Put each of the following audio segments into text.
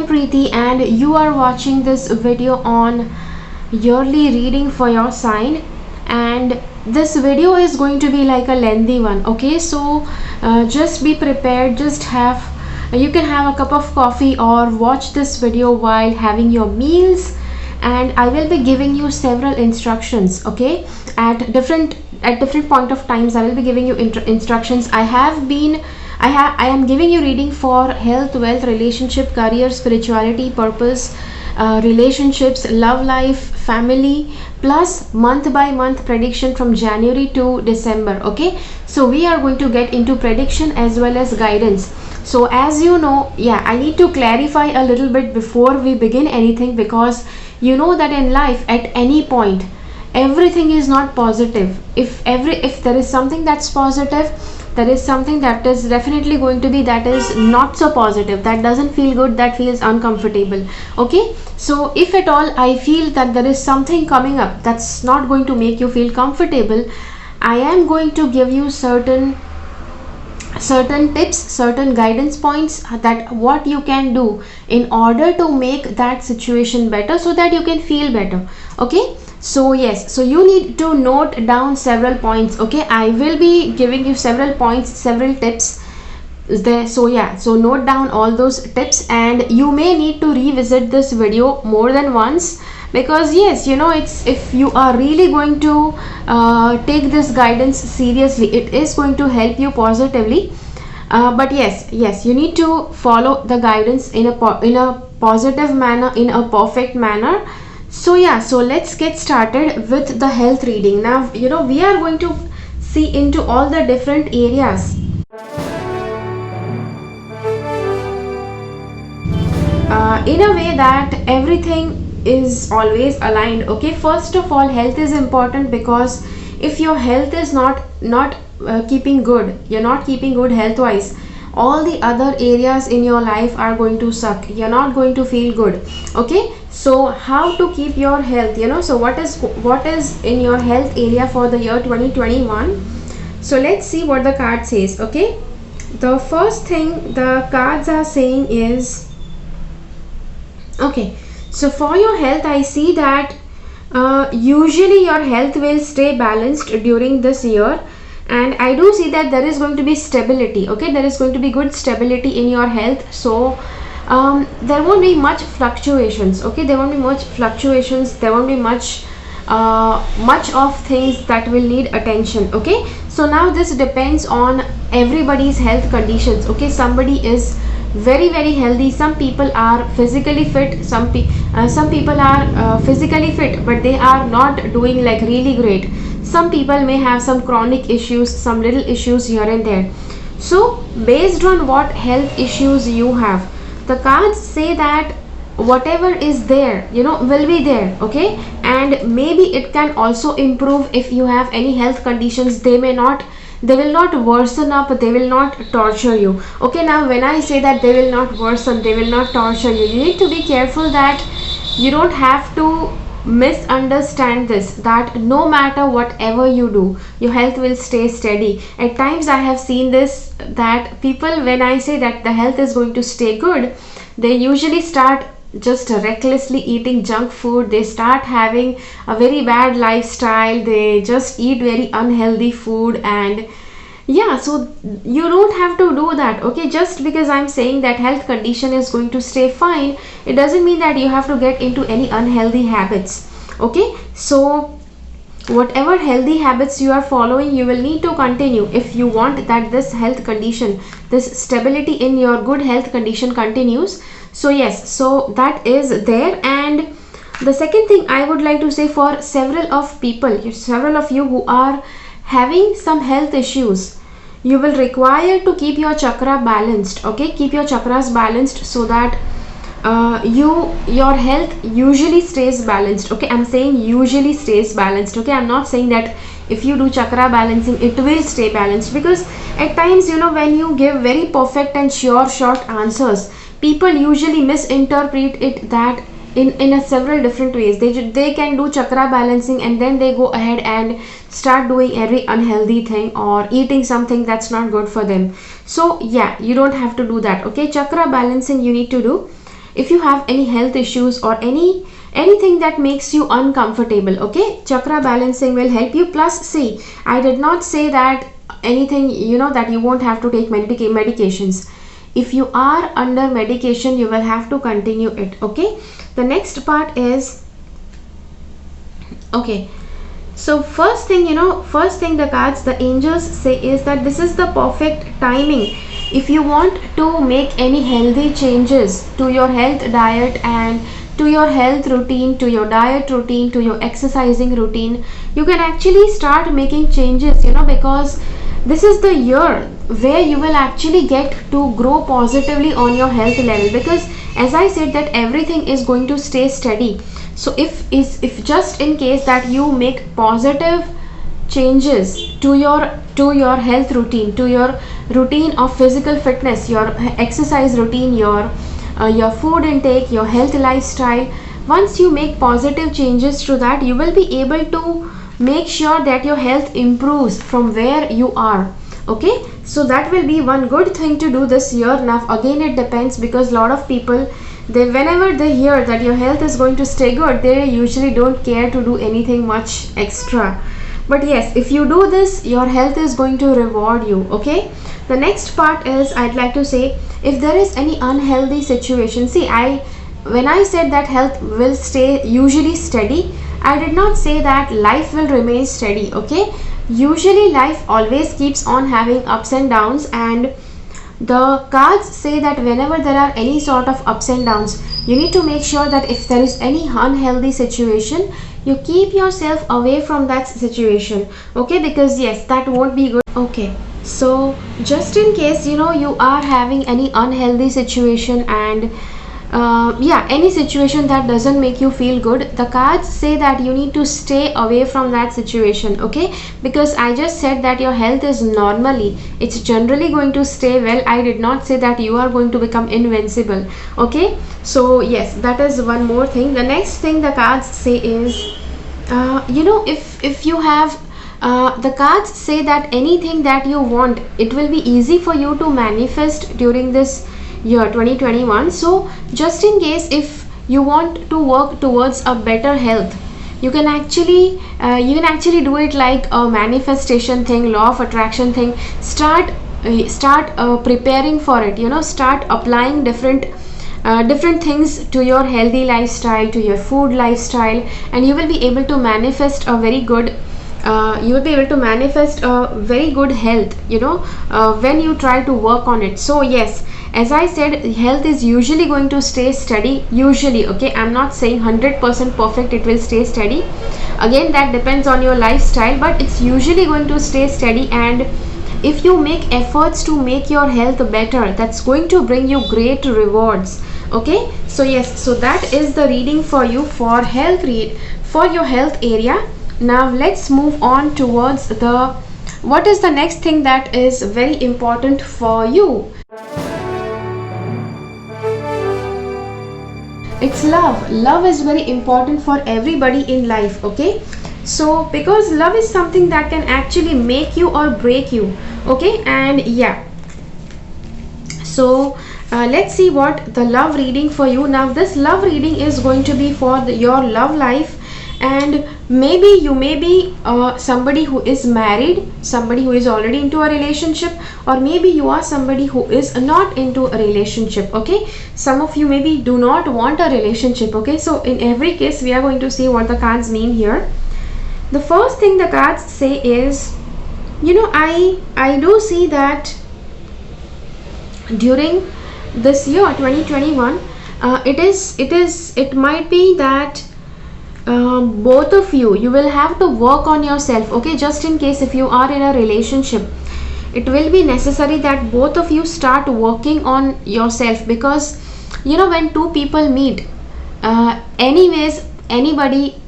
am Preeti and you are watching this video on yearly reading for your sign, and this video is going to be like a lengthy one. Okay, so just be prepared, just have you can have a cup of coffee or watch this video while having your meals, and I will be giving you several instructions. Okay, at different point of times I will be giving you instructions. I am giving you reading for health, wealth, relationship, career, spirituality, purpose, relationships, love life, family, plus month by month prediction from January to December. Okay, so we are going to get into prediction as well as guidance. So as you know, I need to clarify a little bit before we begin anything, because you know that in life at any point everything is not positive. If there is something that's positive, there is something that is definitely going to be that is not so positive, that doesn't feel good, that feels uncomfortable. Okay, so if at all I feel that there is something coming up that's not going to make you feel comfortable, I am going to give you certain tips, certain guidance points, that what you can do in order to make that situation better so that you can feel better. Okay, so yes, so you need to note down several points. Okay, I will be giving you several points, several tips there. So note down all those tips, and you may need to revisit this video more than once, because yes, you know, it's, if you are really going to take this guidance seriously, it is going to help you positively. But yes, you need to follow the guidance in a positive manner, in a perfect manner. So let's get started with the health reading. Now, you know, we are going to see into all the different areas in a way that everything is always aligned. Okay, first of all, health is important, because if your health is not keeping good, you're not keeping good health wise, all the other areas in your life are going to suck. You're not going to feel good. Okay, so how to keep your health, you know, so what is in your health area for the year 2021? So let's see what the card says. Okay, the first thing the cards are saying is, okay, so for your health, I see that usually your health will stay balanced during this year, and I do see that there is going to be stability. Okay, there is going to be good stability in your health. So there won't be much fluctuations. Okay, there won't be much fluctuations, there won't be much of things that will need attention. Okay, so now this depends on everybody's health conditions. Okay, somebody is very healthy, some people are physically fit, some people are physically fit but they are not doing like really great. Some people may have some chronic issues, some little issues here and there. So based on what health issues you have, the cards say that whatever is there, you know, will be there. Okay, and maybe it can also improve. If you have any health conditions, they will not worsen up, they will not torture you. Okay, now when I say that they will not worsen, they will not torture you, you need to be careful that you don't have to misunderstand this, that no matter whatever you do, your health will stay steady. At times I have seen this, that people, when I say that the health is going to stay good, they usually start just recklessly eating junk food, they start having a very bad lifestyle, they just eat very unhealthy food, and so you don't have to do that. Okay, just because I'm saying that health condition is going to stay fine, it doesn't mean that you have to get into any unhealthy habits. Okay, so whatever healthy habits you are following, you will need to continue if you want that this health condition, this stability in your good health condition continues. So yes, so that is there. And the second thing I would like to say, for several of you who are having some health issues, you will require to keep your chakra balanced. Okay, keep your chakras balanced so that your health usually stays balanced. Okay, I'm saying usually stays balanced. Okay, I'm not saying that if you do chakra balancing it will stay balanced, because at times, you know, when you give very perfect and sure short answers, people usually misinterpret it that in a several different ways. They can do chakra balancing and then they go ahead and start doing every unhealthy thing or eating something that's not good for them. So you don't have to do that. Okay, chakra balancing you need to do. if you have any health issues or anything that makes you uncomfortable. Okay, chakra balancing will help you. Plus, see, I did not say that anything, that you won't have to take medications. If you are under medication, you will have to continue it. Okay, the next part is, okay, so first thing the cards, the angels say is that this is the perfect timing if you want to make any healthy changes to your health diet and to your health routine, to your diet routine, to your exercising routine. You can actually start making changes, because this is the year where you will actually get to grow positively on your health level, because as I said that everything is going to stay steady. So if just in case that you make positive changes to your health routine, to your routine of physical fitness, your exercise routine, your food intake, your health lifestyle, once you make positive changes to that, you will be able to make sure that your health improves from where you are. Okay, so that will be one good thing to do this year. Now again, it depends, because a lot of people, whenever they hear that your health is going to stay good, they usually don't care to do anything much extra. But yes, if you do this, your health is going to reward you. Okay, the next part is, I'd like to say, if there is any unhealthy situation, see, when I said that health will stay usually steady, I did not say that life will remain steady. Okay, usually life always keeps on having ups and downs, and the cards say that whenever there are any sort of ups and downs, you need to make sure that if there is any unhealthy situation, you keep yourself away from that situation. Okay, because yes, that won't be good. Okay, so just in case you are having any unhealthy situation, and any situation that doesn't make you feel good, the cards say that you need to stay away from that situation. Okay, because I just said that your health is normally, it's generally going to stay well. I did not say that you are going to become invincible. Okay, so yes, that is one more thing. The next thing the cards say is, if you have the cards say that anything that you want, it will be easy for you to manifest during this year 2021. So just in case if you want to work towards a better health, you can actually do it like a manifestation thing, law of attraction thing. Start preparing for it. Start applying different things to your healthy lifestyle, to your food lifestyle, and you will be able to manifest a very good health, when you try to work on it. So yes, as I said, health is usually going to stay steady, usually. Okay, I'm not saying 100% perfect it will stay steady. Again, that depends on your lifestyle, but it's usually going to stay steady. And if you make efforts to make your health better, that's going to bring you great rewards. Okay, so yes, so that is the reading for you for for your health area. Now let's move on towards what is the next thing that is very important for you. It's love. Love is very important for everybody in life. Okay, so because love is something that can actually make you or break you. Okay, and yeah, so let's see what the love reading for you. Now this love reading is going to be for your love life, and maybe you may be somebody who is married, somebody who is already into a relationship, or maybe you are somebody who is not into a relationship. Okay, some of you maybe do not want a relationship. Okay, so in every case we are going to see what the cards mean here. The first thing the cards say is, I do see that during this year 2021, it might be that both of you will have to work on yourself. Okay, just in case if you are in a relationship, it will be necessary that both of you start working on yourself, because when two people meet,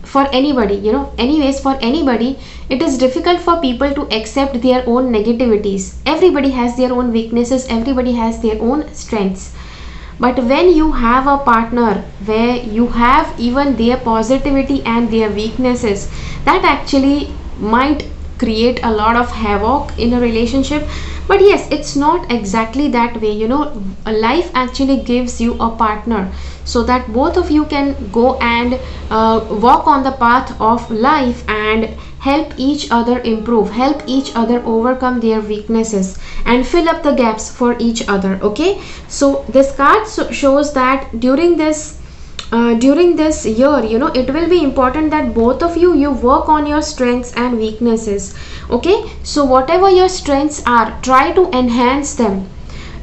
for anybody, it is difficult for people to accept their own negativities. Everybody has their own weaknesses, everybody has their own strengths. But when you have a partner where you have even their positivity and their weaknesses, that actually might create a lot of havoc in a relationship. But yes, it's not exactly that way. A life actually gives you a partner so that both of you can go and walk on the path of life and help each other improve, help each other overcome their weaknesses and fill up the gaps for each other. Okay, so this card shows that during this year, it will be important that both of you work on your strengths and weaknesses. Okay, so whatever your strengths are, try to enhance them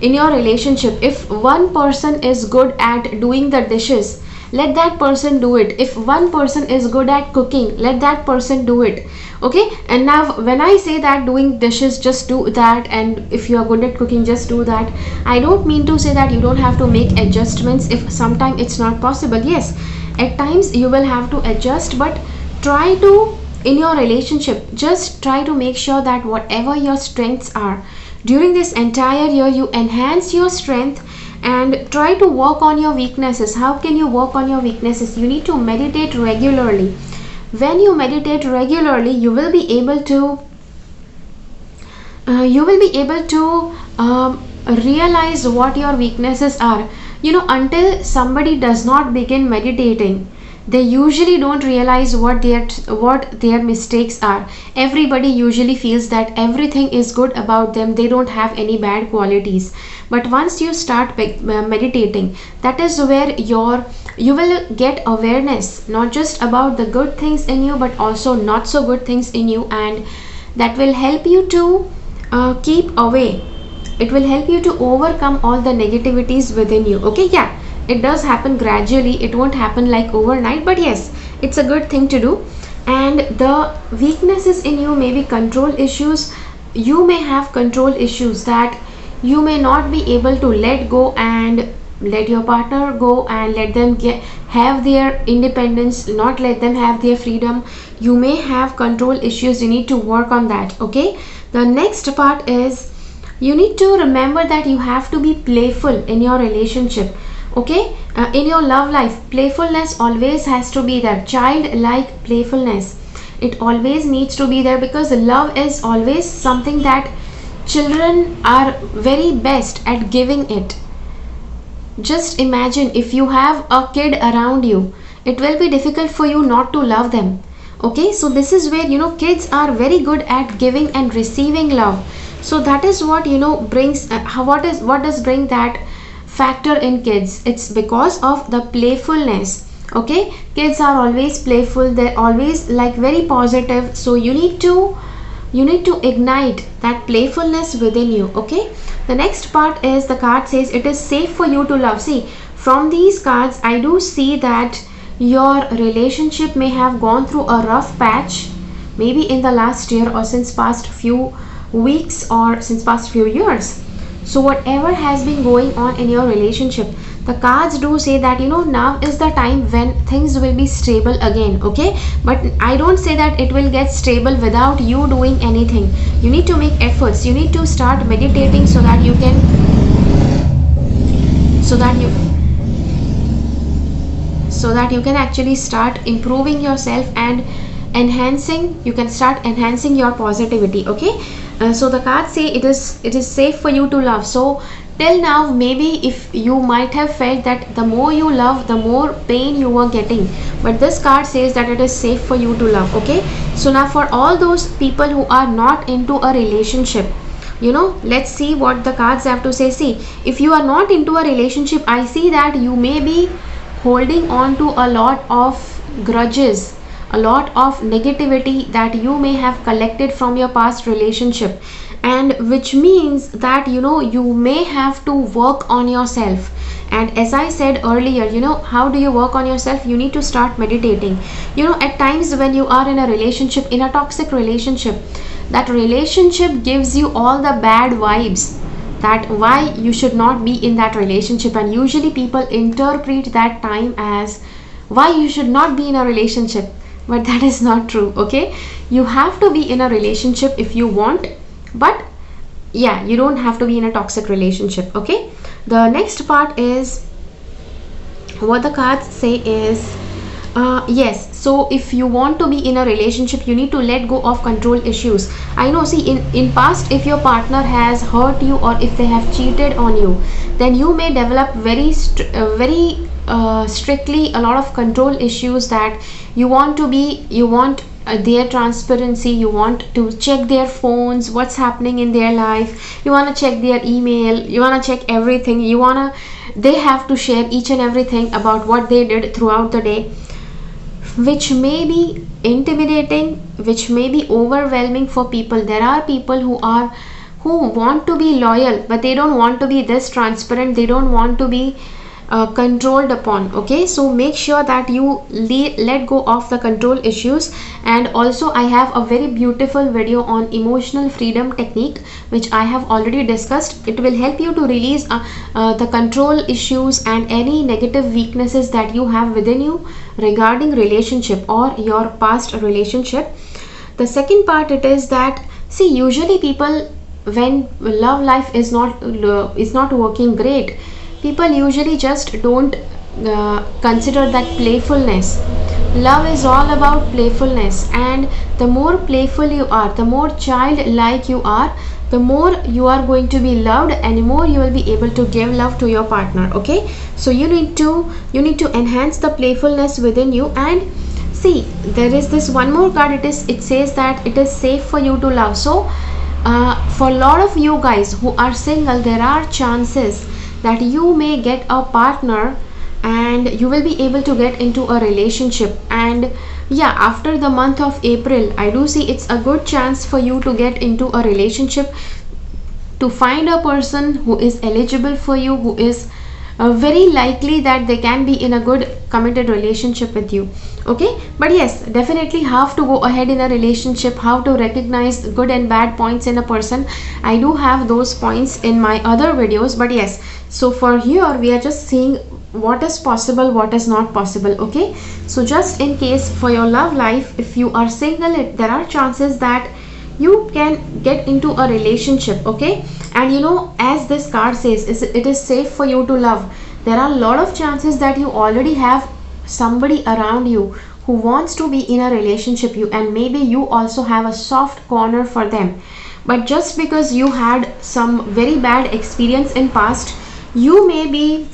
in your relationship. If one person is good at doing the dishes, let that person do it. If one person is good at cooking, let that person do it. Okay, and now when I say that doing dishes, just do that, and if you are good at cooking, just do that, I don't mean to say that you don't have to make adjustments if sometimes it's not possible. Yes, at times you will have to adjust, but try to, in your relationship, just try to make sure that whatever your strengths are, during this entire year you enhance your strength and try to work on your weaknesses. How can you work on your weaknesses? You need to meditate regularly. When you meditate regularly, you will be able to realize what your weaknesses are. Until somebody does not begin meditating, they usually don't realize what their mistakes are. Everybody usually feels that everything is good about them, they don't have any bad qualities. But once you start meditating, that is where you will get awareness not just about the good things in you but also not so good things in you, and that will help you to keep away. It will help you to overcome all the negativities within you. Okay, yeah, it does happen gradually, it won't happen like overnight, but yes, it's a good thing to do. And the weaknesses in you may be control issues. You may have control issues that you may not be able to let go and let your partner go and let them have their independence, not let them have their freedom. You may have control issues, you need to work on that. Okay, the next part is you need to remember that you have to be playful in your relationship. Okay, in your love life, playfulness always has to be there. Childlike playfulness, it always needs to be there, because love is always something that children are very best at giving it. Just imagine, if you have a kid around you, it will be difficult for you not to love them. Okay, so this is where kids are very good at giving and receiving love. So that is what brings what does bring that factor in kids. It's because of the playfulness. Okay, kids are always playful, they're always like very positive, so you need to ignite that playfulness within you. Okay, the next part is, the card says it is safe for you to love. See, from these cards I do see that your relationship may have gone through a rough patch, maybe in the last year or since past few weeks or since past few years. So whatever has been going on in your relationship, the cards do say that now is the time when things will be stable again. Okay, but I don't say that it will get stable without you doing anything. You need to make efforts, you need to start meditating so that you can actually start improving yourself and you can start enhancing your positivity. Okay, so the cards say it is safe for you to love. So till now, maybe if you might have felt that the more you love, the more pain you were getting, but this card says that it is safe for you to love. Okay, so now for all those people who are not into a relationship, let's see what the cards have to say. See, if you are not into a relationship, I see that you may be holding on to a lot of grudges, a lot of negativity that you may have collected from your past relationship, and which means that you may have to work on yourself. And as I said earlier, how do you work on yourself? You need to start meditating. At times when you are in a relationship, in a toxic relationship, that relationship gives you all the bad vibes, that why you should not be in that relationship, and usually people interpret that time as why you should not be in a relationship, but that is not true. Okay, you have to be in a relationship if you want, but yeah, you don't have to be in a toxic relationship. Okay, the next part is, what the cards say is, Yes, so if you want to be in a relationship, you need to let go of control issues. I know, see, in past, if your partner has hurt you or if they have cheated on you, then you may develop very strictly a lot of control issues, that you want their transparency, you want to check their phones, what's happening in their life, you want to check their email, you want to check everything, they have to share each and everything about what they did throughout the day, which may be intimidating, which may be overwhelming for people. There are people who want to be loyal, but they don't want to be this transparent, they don't want to be controlled upon. Okay, so make sure that you let go of the control issues. And also, I have a very beautiful video on emotional freedom technique, which I have already discussed. It will help you to release the control issues and any negative weaknesses that you have within you regarding relationship or your past relationship. The second part, it is that, see, usually people, when love life is not working great, people usually just don't consider that playfulness. Love is all about playfulness, and the more playful you are, the more childlike you are, the more you are going to be loved, and the more you will be able to give love to your partner. Okay, so you need to enhance the playfulness within you. And see, there is this one more card. It says that it is safe for you to love. So for a lot of you guys who are single, there are chances that you may get a partner and you will be able to get into a relationship. And yeah, after the month of April, I do see it's a good chance for you to get into a relationship, to find a person who is eligible for you, who is very likely that they can be in a good committed relationship with you. Okay, but yes, definitely have to go ahead in a relationship, how to recognize good and bad points in a person. I do have those points in my other videos, but yes, so for here we are just seeing what is possible, what is not possible. Okay, so just in case for your love life, if you are single, there are chances that you can get into a relationship. Okay, and you know, as this card says, it is safe for you to love. There are a lot of chances that you already have somebody around you who wants to be in a relationship, and maybe you also have a soft corner for them. But just because you had some very bad experience in past, you may be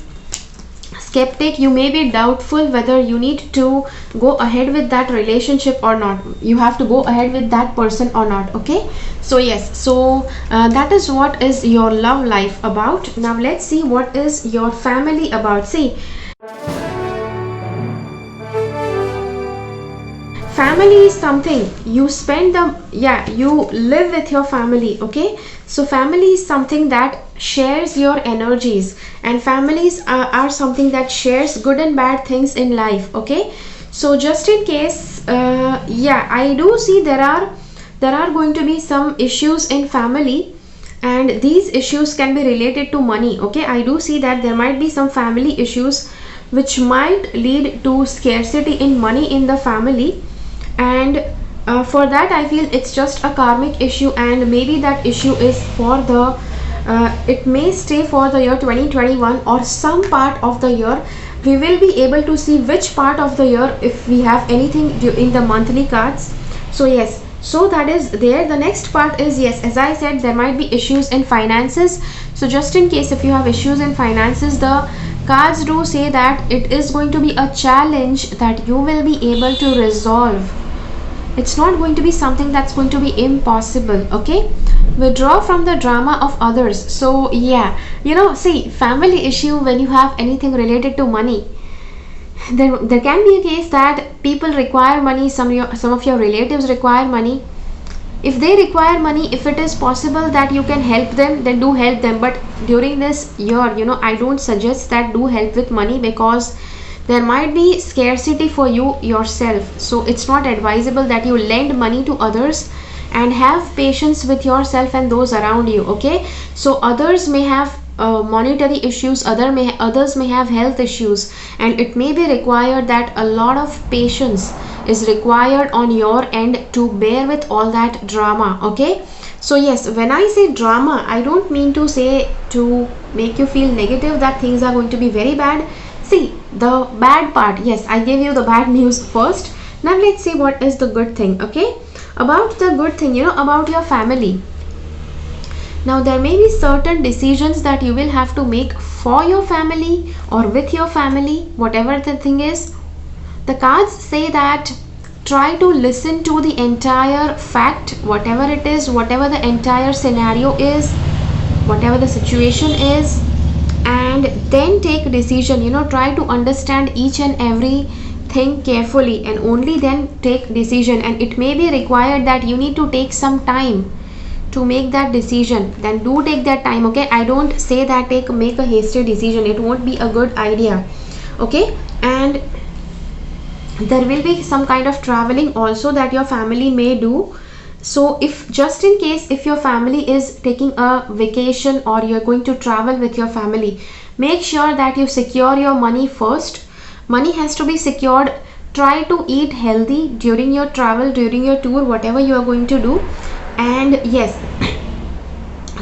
skeptic, you may be doubtful whether you need to go ahead with that relationship or not, you have to go ahead with that person or not. Okay, so yes, so that is what is your love life about. Now let's see what is your family about. See, family is something you you live with your family. Okay, so family is something that shares your energies, and families are something that shares good and bad things in life. Okay, so just in case, I do see there are going to be some issues in family, and these issues can be related to money. Okay, I do see that there might be some family issues which might lead to scarcity in money in the family. And for that, I feel it's just a karmic issue, and maybe that issue is for the it may stay for the year 2021 or some part of the year. We will be able to see which part of the year if we have anything in the monthly cards. So yes, so that is there. The next part is, yes, as I said, there might be issues in finances. So just in case if you have issues in finances, the cards do say that it is going to be a challenge that you will be able to resolve. It's not going to be something that's going to be impossible. Okay, withdraw from the drama of others. So yeah, you know, see, family issue, when you have anything related to money, there can be a case that people require money, some of your relatives require money. If they require money, if it is possible that you can help them, then do help them. But during this year, you know, I don't suggest that do help with money, because there might be scarcity for you yourself. So it's not advisable that you lend money to others, and have patience with yourself and those around you. Okay, so others may have monetary issues, others may have health issues, and it may be required that a lot of patience is required on your end to bear with all that drama. Okay, so yes, when I say drama, I don't mean to say to make you feel negative that things are going to be very bad. See, the bad part, yes, I gave you the bad news first. Now let's see what is the good thing, okay? About the good thing, about your family. Now there may be certain decisions that you will have to make for your family or with your family, whatever the thing is. The cards say that try to listen to the entire fact, whatever it is, whatever the entire scenario is, whatever the situation is, and then take a decision. Try to understand each and every thing carefully and only then take decision. And it may be required that you need to take some time to make that decision. Then do take that time, okay? I don't say that make a hasty decision. It won't be a good idea, okay? And there will be some kind of traveling also that your family may do. So if just in case if your family is taking a vacation or you're going to travel with your family, make sure that you secure your money first. Money has to be secured. Try to eat healthy during your travel, during your tour, whatever you are going to do. And yes,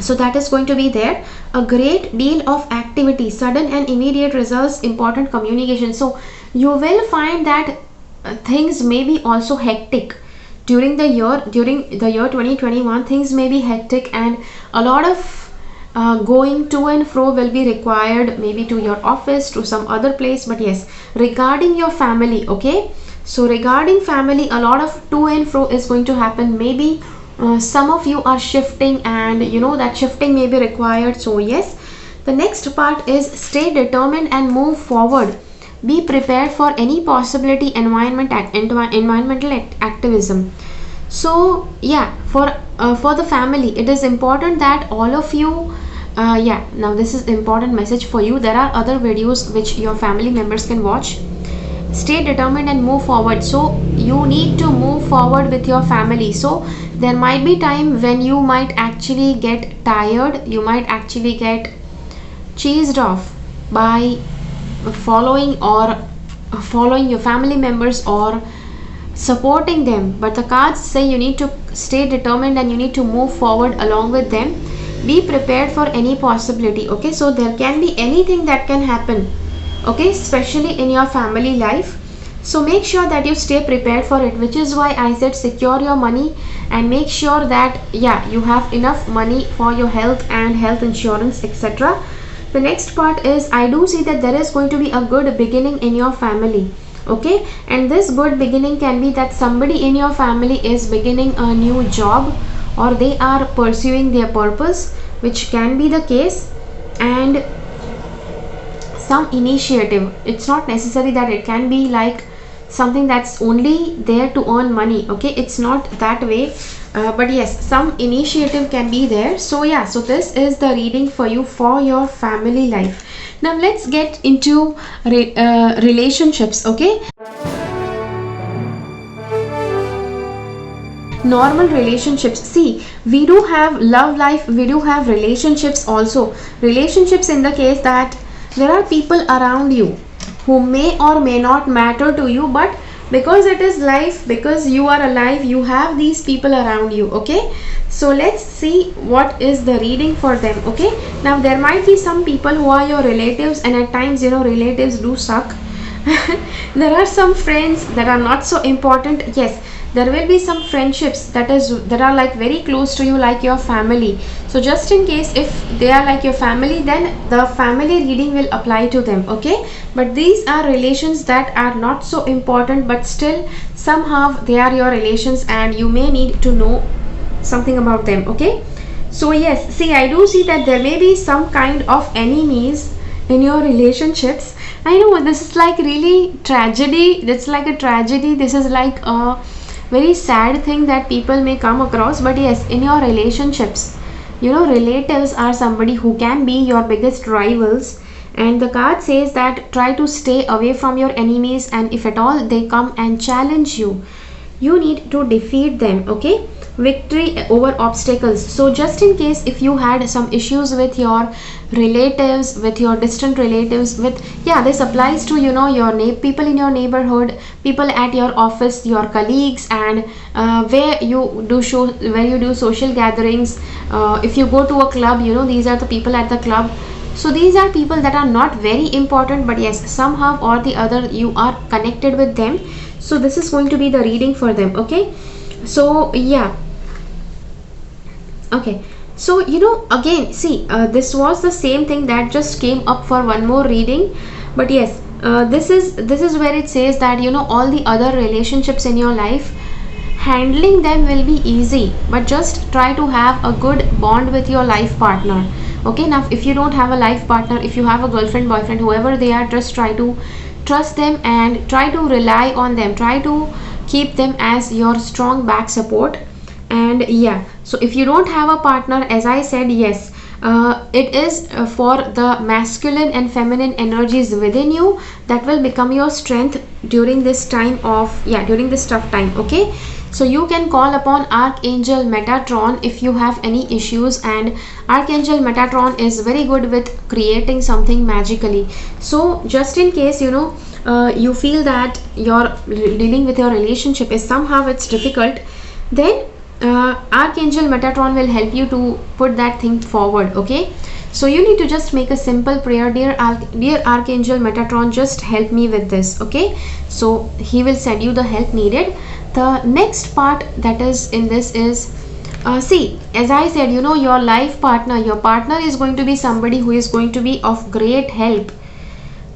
so that is going to be there. A great deal of activity, sudden and immediate results, important communication. So you will find that things may be also hectic during the year 2021. Things may be hectic and a lot of going to and fro will be required, maybe to your office, to some other place. But yes, regarding your family, okay, so regarding family, a lot of to and fro is going to happen. Maybe some of you are shifting and that shifting may be required. So yes, the next part is stay determined and move forward. Be prepared for any possibility. Environmental activism. So yeah, for the family, it is important that all of you now this is important message for you. There are other videos which your family members can watch. Stay determined and move forward. So you need to move forward with your family. So there might be time when you might actually get tired, you might actually get cheesed off by following your family members or supporting them. But the cards say you need to stay determined and you need to move forward along with them. Be prepared for any possibility, okay? So there can be anything that can happen, okay, especially in your family life. So make sure that you stay prepared for it, which is why I said secure your money and make sure that you have enough money for your health and health insurance, etc. The next part is I do see that there is going to be a good beginning in your family, okay? And this good beginning can be that somebody in your family is beginning a new job or they are pursuing their purpose, which can be the case. And some initiative, it's not necessary that it can be like something that's only there to earn money, okay? It's not that way. But yes, some initiative can be there. So yeah, so this is the reading for you for your family life. Now let's get into relationships, okay? Normal relationships. See, we do have love life, we do have relationships also. Relationships in the case that there are people around you who may or may not matter to you, but because it is life, because you are alive, you have these people around you, okay? So let's see what is the reading for them, okay? Now there might be some people who are your relatives, and at times relatives do suck. There are some friends that are not so important. Yes, there will be some friendships that are like very close to you, like your family. So just in case if they are like your family, then the family reading will apply to them, okay? But these are relations that are not so important, but still somehow they are your relations and you may need to know something about them, okay? So yes, see, I do see that there may be some kind of enemies in your relationships. I know this is like really tragedy. It's like a tragedy. This is like a very sad thing that people may come across. But yes, in your relationships, relatives are somebody who can be your biggest rivals. And the card says that try to stay away from your enemies, and if at all they come and challenge you, you need to defeat them, okay? Victory over obstacles. So just in case if you had some issues with your relatives, with your distant relatives, with this applies to your people in your neighborhood, people at your office, your colleagues, and where you do social gatherings. If you go to a club, these are the people at the club. So these are people that are not very important, but yes, somehow or the other you are connected with them. So this is going to be the reading for them. Okay, so yeah, okay, so again, see, this was the same thing that just came up for one more reading. But yes, this is where it says that all the other relationships in your life, handling them will be easy, but just try to have a good bond with your life partner. Okay, now if you don't have a life partner, if you have a girlfriend, boyfriend, whoever they are, just try to trust them and try to rely on them, try to keep them as your strong back support. And yeah, so if you don't have a partner, as I said, yes, it is for the masculine and feminine energies within you that will become your strength during this time of, yeah, during this tough time. Okay, so you can call upon Archangel Metatron if you have any issues, and Archangel Metatron is very good with creating something magically. So just in case you feel that you're dealing with your relationship is somehow it's difficult, then Archangel Metatron will help you to put that thing forward. Okay, so you need to just make a simple prayer, dear Archangel Metatron, just help me with this. Okay, so he will send you the help needed. The next part that is in this is, see, as I said, your life partner, your partner is going to be somebody who is going to be of great help.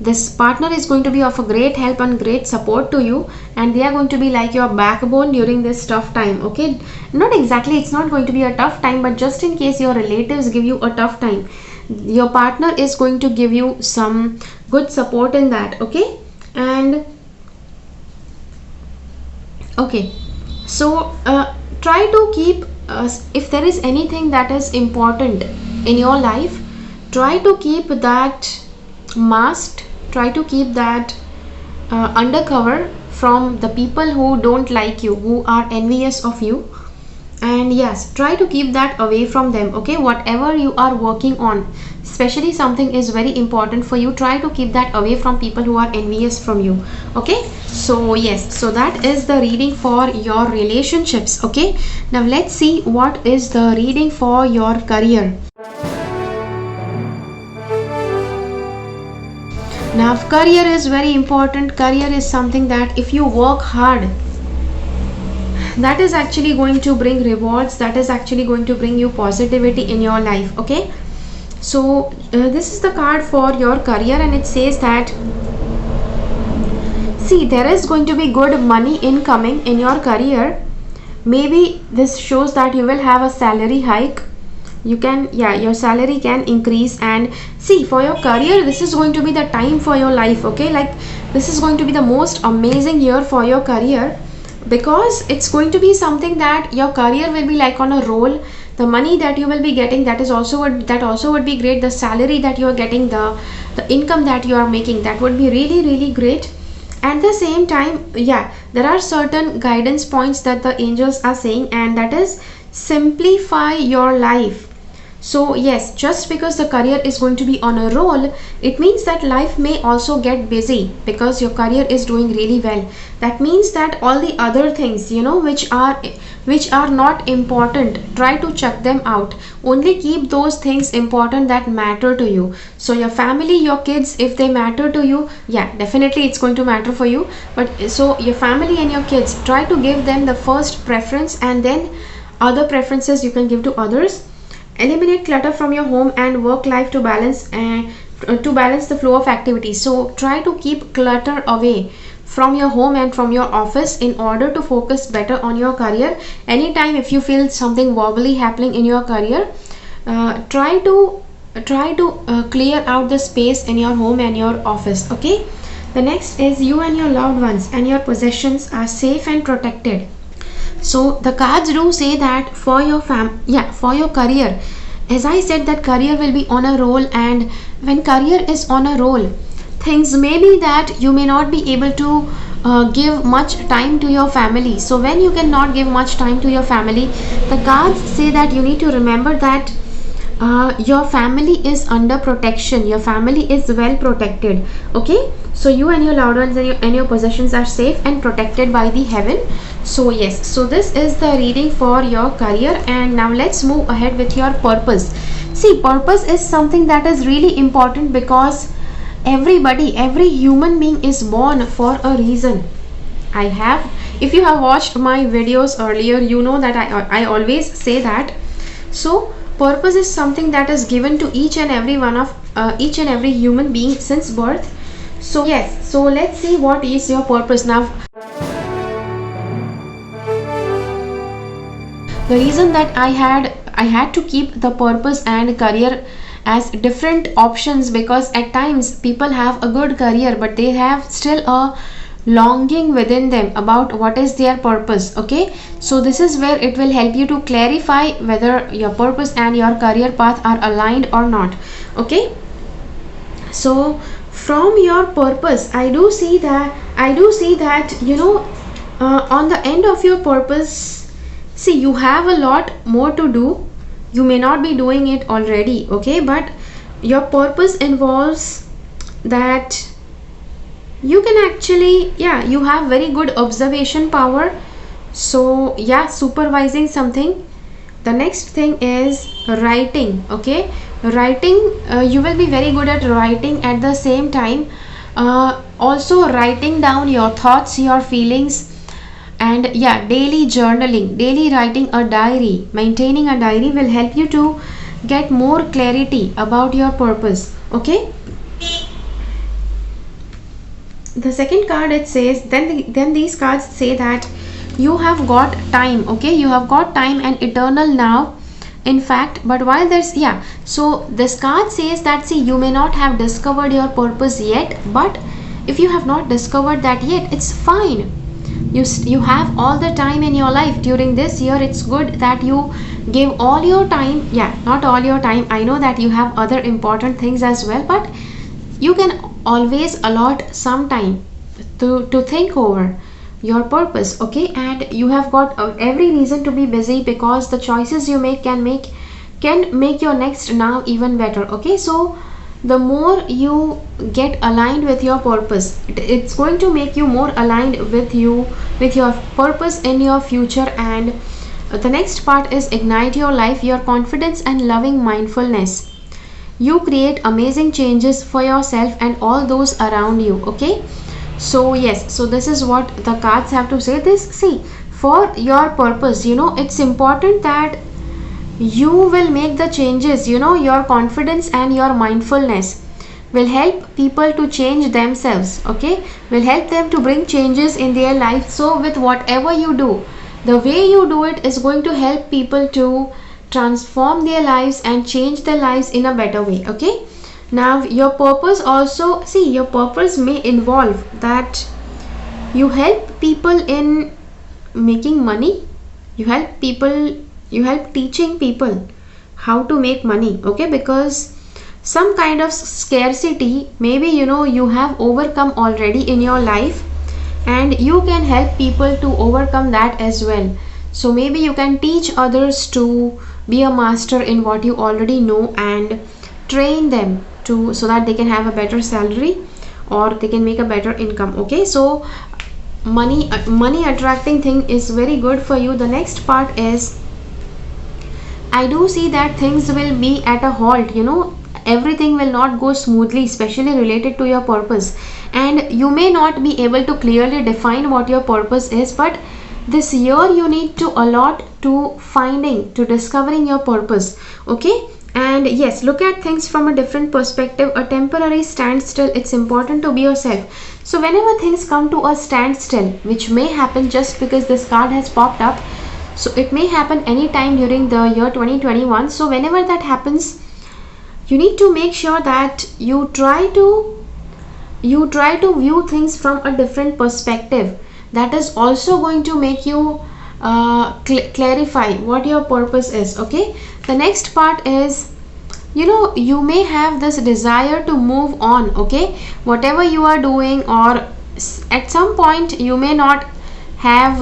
This partner is going to be of a great help and great support to you, and they are going to be like your backbone during this tough time. Okay, not exactly, it's not going to be a tough time, but just in case your relatives give you a tough time, your partner is going to give you some good support in that. Okay, and okay, so try to keep, if there is anything that is important in your life, try to keep that masked, try to keep that undercover from the people who don't like you, who are envious of you. And yes, try to keep that away from them. Okay, whatever you are working on, especially something is very important for you, try to keep that away from people who are envious from you. Okay, so yes, so that is the reading for your relationships. Okay, now let's see what is the reading for your career. Now career is very important. Career is something that if you work hard, that is actually going to bring rewards, that is actually going to bring you positivity in your life. Okay, so this is the card for your career, and it says that, see, there is going to be good money incoming in your career. Maybe this shows that you will have a salary hike. You can, yeah, your salary can increase. And see, for your career, this is going to be the time for your life. Okay, like this is going to be the most amazing year for your career, because it's going to be something that your career will be like on a roll. The money that you will be getting, that also would be great. The salary that you are getting, the income that you are making, that would be really, really great. At the same time, yeah, there are certain guidance points that the angels are saying, and that is simplify your life. So yes, just because the career is going to be on a roll, it means that life may also get busy because your career is doing really well. That means that all the other things, which are not important, try to check them out. Only keep those things important that matter to you. So your family, your kids, if they matter to you, yeah, definitely it's going to matter for you. But so your family and your kids, try to give them the first preference, and then other preferences you can give to others. Eliminate clutter from your home and work life to balance the flow of activities. So try to keep clutter away from your home and from your office in order to focus better on your career. Anytime if you feel something wobbly happening in your career, try to clear out the space in your home and your office. Okay, the next is, you and your loved ones and your possessions are safe and protected. So the cards do say that for your for your career, as I said, that career will be on a roll, and when career is on a roll, things may be that you may not be able to give much time to your family. So when you cannot give much time to your family, the cards say that you need to remember that your family is under protection, your family is well protected. Okay, so you and your loved ones and your possessions are safe and protected by the heaven. So yes, so this is the reading for your career, and now let's move ahead with your purpose. See, purpose is something that is really important because every human being is born for a reason. If you have watched my videos earlier, you know that I always say that. So purpose is something that is given to each and every one of each and every human being since birth. So yes, so let's see what is your purpose now. The reason that I had to keep the purpose and career as different options, because at times people have a good career but they have still a longing within them about what is their purpose. Okay, so this is where it will help you to clarify whether your purpose and your career path are aligned or not. Okay, so from your purpose, I do see that on the end of your purpose, see, you have a lot more to do. You may not be doing it already, okay, but your purpose involves that you can actually, yeah, you have very good observation power. So yeah, supervising something. The next thing is writing. Okay, writing, you will be very good at writing. At the same time, also writing down your thoughts, your feelings, and yeah, daily journaling, daily writing a diary, maintaining a diary will help you to get more clarity about your purpose. Okay, the second card, it says, then these cards say that you have got time. Okay, you have got time and eternal now, in fact. But while there's, yeah, so this card says that, see, you may not have discovered your purpose yet, but if you have not discovered that yet, it's fine. You have all the time in your life during this year. It's good that you give all your time, yeah, not all your time, I know that you have other important things as well, but you can always allot some time to think over your purpose. Okay, and you have got every reason to be busy, because the choices you make can make your next now even better. Okay, so the more you get aligned with your purpose, it's going to make you more aligned with your purpose in your future. And the next part is ignite your life, your confidence and loving mindfulness. You create amazing changes for yourself and all those around you. Okay, so yes, so this is what the cards have to say. This, see, for your purpose, it's important that you will make the changes. Your confidence and your mindfulness will help people to change themselves. Okay, will help them to bring changes in their life. So with whatever you do, the way you do it is going to help people to transform their lives and change their lives in a better way. Okay, now your purpose also, see, your purpose may involve that you help people in making money. You help teaching people how to make money. Okay, because some kind of scarcity, maybe you have overcome already in your life, and you can help people to overcome that as well. So maybe you can teach others to be a master in what you already know and train them to, so that they can have a better salary or they can make a better income. Okay, so money attracting thing is very good for you. The next part is, I do see that things will be at a halt. Everything will not go smoothly, especially related to your purpose, and you may not be able to clearly define what your purpose is. But this year you need to allot to discovering your purpose. Okay, and yes, look at things from a different perspective. A temporary standstill, it's important to be yourself. So whenever things come to a standstill, which may happen just because this card has popped up, so it may happen anytime during the year 2021. So whenever that happens, you need to make sure that you try to view things from a different perspective. That is also going to make you clarify what your purpose is. Okay, the next part is, you may have this desire to move on. Okay, whatever you are doing, or at some point you may not have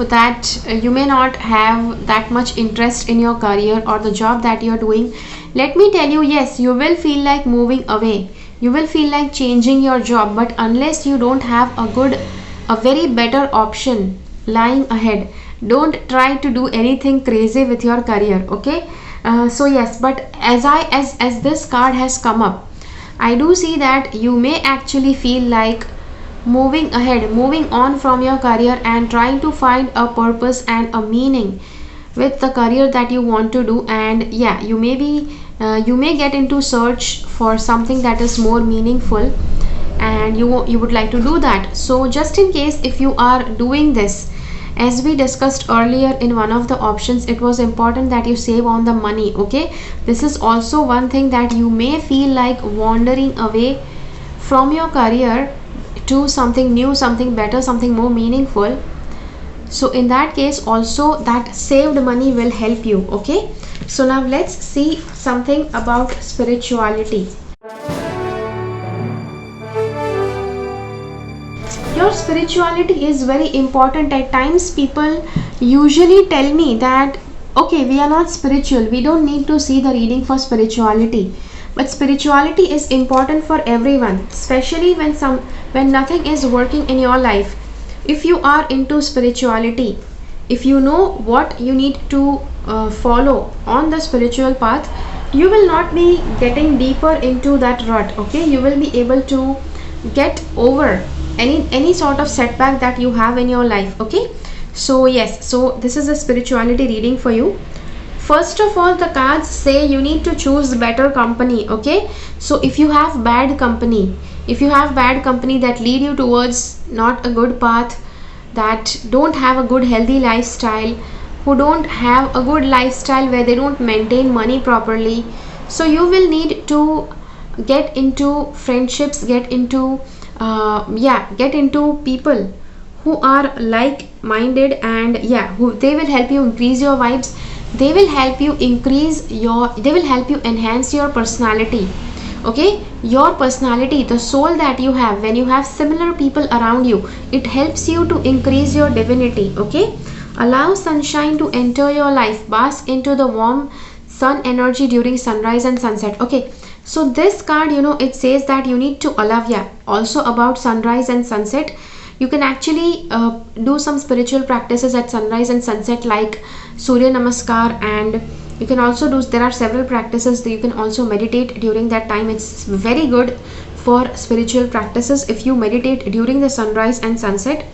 that much interest in your career or the job that you are doing. Let me tell you, yes, you will feel like moving away, you will feel like changing your job, but unless you don't have a very better option lying ahead. Don't try to do anything crazy with your career, okay? So yes, but as this card has come up, I do see that you may actually feel like moving ahead, moving on from your career and trying to find a purpose and a meaning with the career that you want to do. And yeah, you may get into search for something that is more meaningful, and you would like to do that. So just in case if you are doing this, as we discussed earlier in one of the options, it was important that you save on the money, okay? This is also one thing that you may feel like wandering away from your career to something new, something better, something more meaningful. So in that case also, that saved money will help you, okay? So now let's see something about spirituality. Your spirituality is very important. At times people usually tell me that okay, we are not spiritual, we don't need to see the reading for spirituality. But spirituality is important for everyone, especially when nothing is working in your life. If you are into spirituality, if you know what you need to follow on the spiritual path, you will not be getting deeper into that rut, okay? You will be able to get over any sort of setback that you have in your life, okay? So yes, so this is a spirituality reading for you. First of all, the cards say you need to choose better company, okay? So if you have bad company, that lead you towards not a good path, that don't have a good healthy lifestyle, who don't have a good lifestyle where they don't maintain money properly, so you will need to get into friendships, get into people who are like-minded, and who they will help you increase your vibes. They will help you enhance your personality, okay? Your personality, the soul that you have, when you have similar people around you, it helps you to increase your divinity, okay? Allow sunshine to enter your life, bask into the warm sun energy during sunrise and sunset, okay? So this card, it says that you need to allow, also about sunrise and sunset. You can actually do some spiritual practices at sunrise and sunset, like Surya Namaskar, and you can also do, there are several practices that you can also meditate during that time. It's very good for spiritual practices if you meditate during the sunrise and sunset.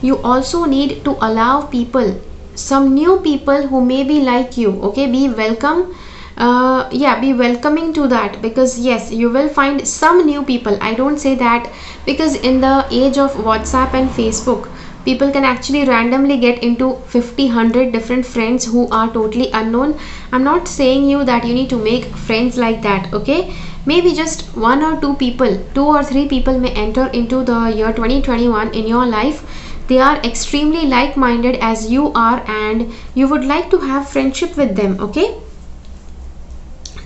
You also need to allow people, some new people who may be like you, okay? Be welcome, be welcoming to that, because yes, you will find some new people. I don't say that, because in the age of WhatsApp and Facebook, people can actually randomly get into 50-100 different friends who are totally unknown. I'm not saying you that you need to make friends like that, okay? Maybe just 1 or 2 people, 2 or 3 people may enter into the year 2021 in your life. They are extremely like-minded as you are, and you would like to have friendship with them, okay?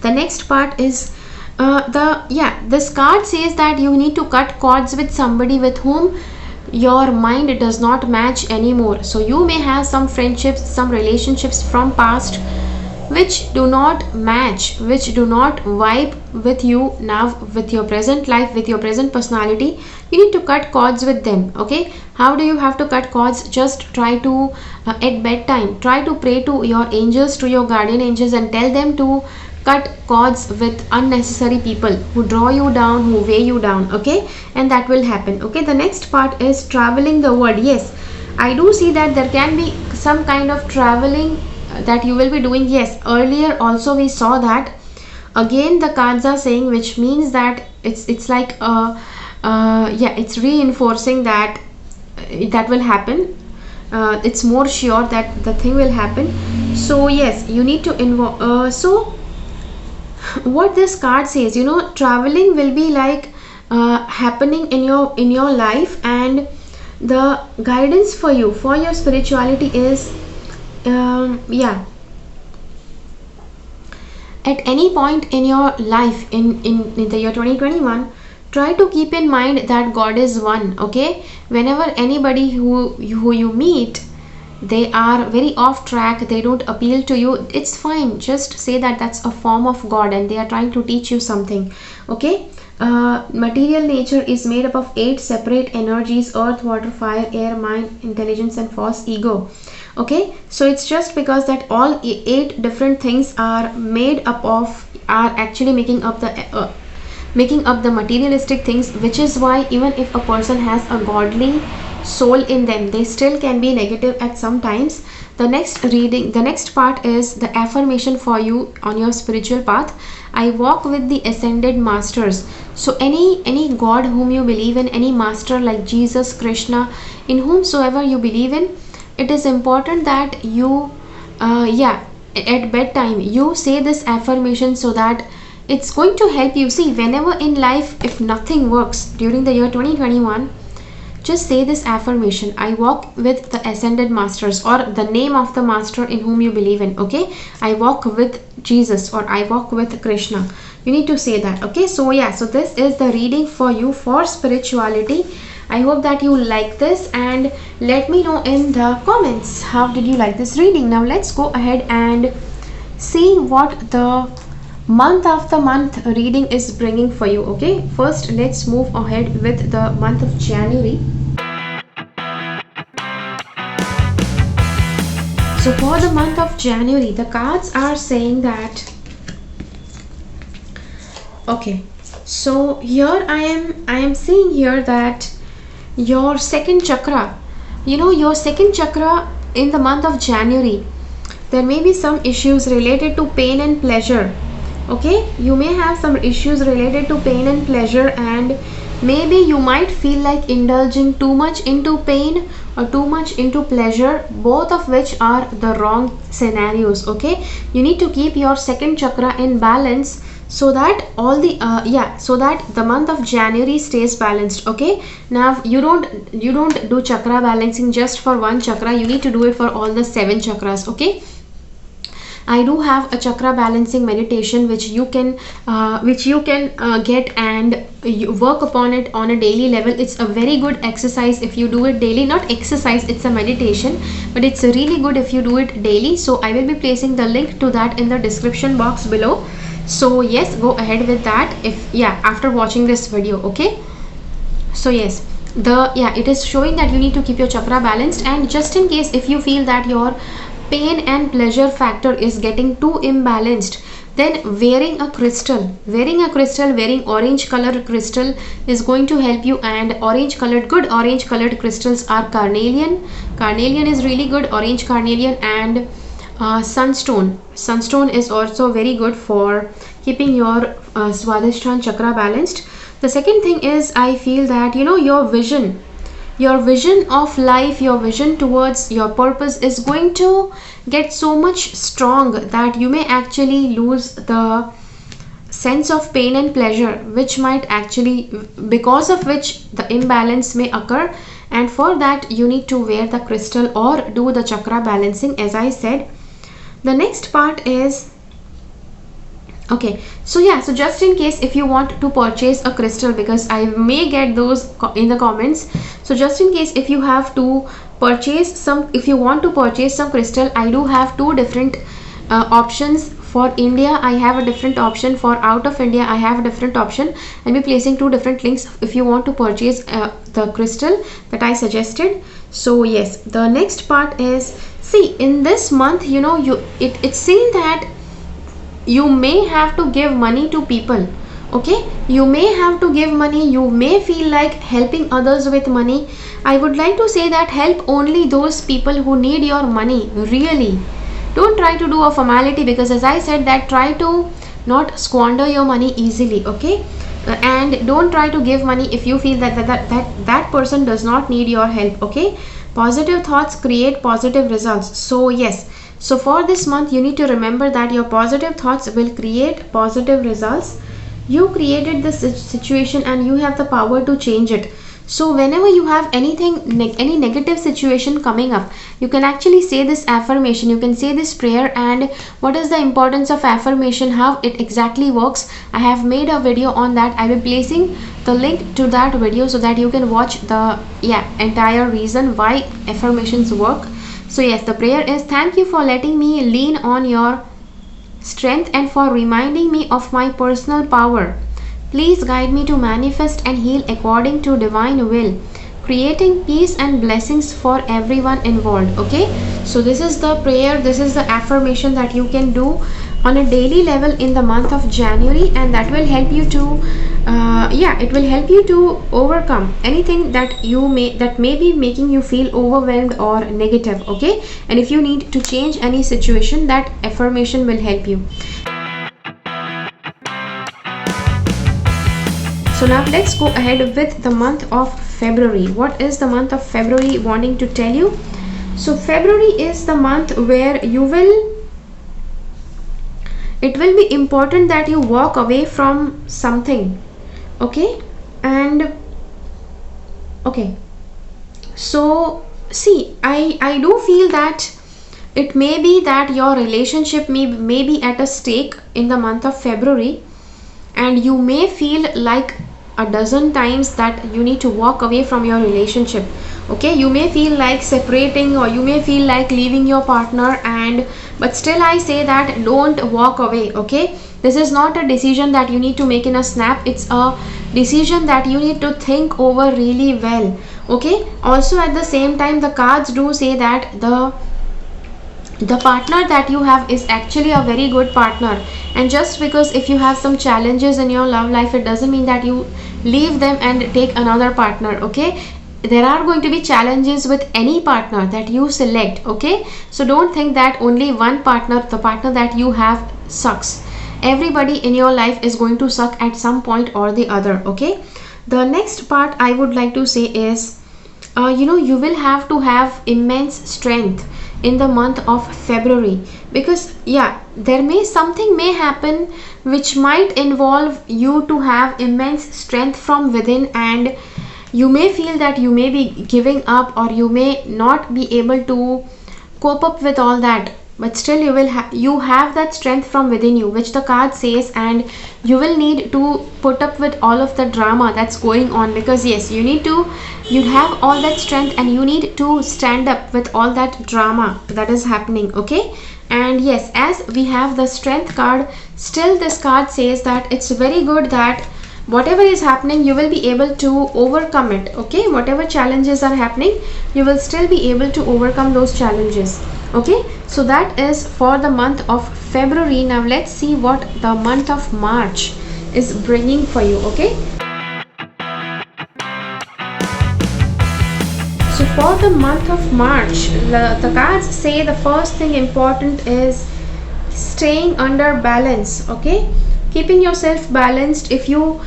The next part is this card says that you need to cut cords with somebody with whom your mind does not match anymore. So you may have some friendships, some relationships from past which do not match, which do not vibe with you now, with your present life, with your present personality. You need to cut cords with them, okay? How do you have to cut cords? Just try to at bedtime, try to pray to your angels, to your guardian angels, and tell them to cut cords with unnecessary people who draw you down, who weigh you down, okay? And that will happen, okay? The next part is traveling the world. Yes, I do see that there can be some kind of traveling that you will be doing. Yes, earlier also we saw that. Again the cards are saying, which means that it's like it's reinforcing that that will happen. It's more sure that the thing will happen. So yes, you need to involve. So what this card says, traveling will be like happening in your life, and the guidance for you, for your spirituality is at any point in your life in the year 2021, try to keep in mind that God is one, okay? Whenever anybody who you meet, they are very off track, they don't appeal to you, it's fine. Just say that that's a form of God and they are trying to teach you something, okay? Material nature is made up of 8 separate energies: earth, water, fire, air, mind, intelligence, and false ego. Okay, so it's just because that all 8 different things are made up of, are actually making up the materialistic things, which is why even if a person has a godly soul in them, they still can be negative at some times. The next part is the affirmation for you on your spiritual path. I walk with the ascended masters. So any god whom you believe in, any master like Jesus, Krishna, in whomsoever you believe in, it is important that you at bedtime you say this affirmation, so that it's going to help you. See, whenever in life, if nothing works during the year 2021, just say this affirmation: I walk with the ascended masters, or the name of the master in whom you believe in. Okay, I walk with Jesus, or I walk with Krishna. You need to say that. Okay, so yeah, so this is the reading for you for spirituality. I hope that you like this, and let me know in the comments how did you like this reading. Now let's go ahead and see what the month after month reading is bringing for you. Okay, first let's move ahead with the month of January. So for the month of January, the cards are saying that, okay, so here I am seeing here that your second chakra, your second chakra in the month of January, there may be some issues related to pain and pleasure. Okay, you may have some issues related to pain and pleasure, and maybe you might feel like indulging too much into pain or too much into pleasure, both of which are the wrong scenarios. Okay, you need to keep your second chakra in balance, so that all the so that the month of January stays balanced. Okay, now you don't do chakra balancing just for one chakra, you need to do it for all the 7 chakras. Okay, I do have a chakra balancing meditation which you can get and you work upon it on a daily level. It's a very good exercise if you do it daily. Not exercise, it's a meditation, but it's really good if you do it daily. So I will be placing the link to that in the description box below. So yes, go ahead with that after watching this video. Okay, so yes, it is showing that you need to keep your chakra balanced, and just in case if you feel that your pain and pleasure factor is getting too imbalanced, then wearing orange colored crystal is going to help you. And good orange colored crystals are carnelian is really good, orange carnelian, and sunstone is also very good for keeping your Swadhisthana chakra balanced. The second thing is, I feel that your vision of life, your vision towards your purpose is going to get so much strong that you may actually lose the sense of pain and pleasure, which might actually, because of which the imbalance may occur. And for that you need to wear the crystal or do the chakra balancing, as I said. The next part is, okay, so just in case if you want to purchase a crystal, because I may get those in the comments, so just in case if you have to purchase some, if you want to purchase some crystal, I do have 2 different options. For India I have a different option, for out of India I have a different option. I'll be placing 2 different links if you want to purchase the crystal that I suggested. So yes, the next part is, see, in this month, it's saying that you may have to give money to people. Okay, you may have to give money, you may feel like helping others with money. I would like to say that help only those people who need your money, really. Don't try to do a formality, because as I said, that try to not squander your money easily. Okay, and don't try to give money if you feel that person does not need your help. Okay, positive thoughts create positive results. So yes, so for this month you need to remember that your positive thoughts will create positive results. You created this situation and you have the power to change it. So whenever you have any negative situation coming up, you can actually say this affirmation, you can say this prayer. And what is the importance of affirmation, how it exactly works, I have made a video on that. I will be placing the link to that video so that you can watch the entire reason why affirmations work. So yes, the prayer is, thank you for letting me lean on your strength and for reminding me of my personal power. Please guide me to manifest and heal according to divine will, creating peace and blessings for everyone involved. Okay, so this is the prayer, this is the affirmation that you can do on a daily level in the month of January, and that will help you to it will help you to overcome anything that may be making you feel overwhelmed or negative. Okay, and if you need to change any situation, that affirmation will help you. So now let's go ahead with the month of February. What is the month of February wanting to tell you? So February is the month where it will be important that you walk away from something. Okay, and okay, so see, I do feel that it may be that your relationship may be at a stake in the month of February, and you may feel like a dozen times that you need to walk away from your relationship. Okay, you may feel like separating, or you may feel like leaving your partner, but still I say that don't walk away. Okay, this is not a decision that you need to make in a snap. It's a decision that you need to think over really well. Okay, also at the same time, the cards do say that the partner that you have is actually a very good partner, and just because if you have some challenges in your love life, it doesn't mean that you leave them and take another partner. Okay, there are going to be challenges with any partner that you select. Okay, so don't think that only one partner, the partner that you have, sucks. Everybody in your life is going to suck at some point or the other. Okay, the next part I would like to say is you will have to have immense strength in the month of February, because something may happen which might involve you to have immense strength from within, and you may feel that you may be giving up, or you may not be able to cope up with all that, but still you have that strength from within you, which the card says, and you will need to put up with all of the drama that's going on, because yes, you have all that strength, and you need to stand up with all that drama that is happening. Okay, and yes, as we have the strength card, still this card says that it's very good that whatever is happening, you will be able to overcome it. Okay, whatever challenges are happening, you will still be able to overcome those challenges. Okay, so that is for the month of February. Now let's see what the month of March is bringing for you. Okay, so for the month of March, the cards say the first thing important is staying under balance. Okay, keeping yourself balanced. If you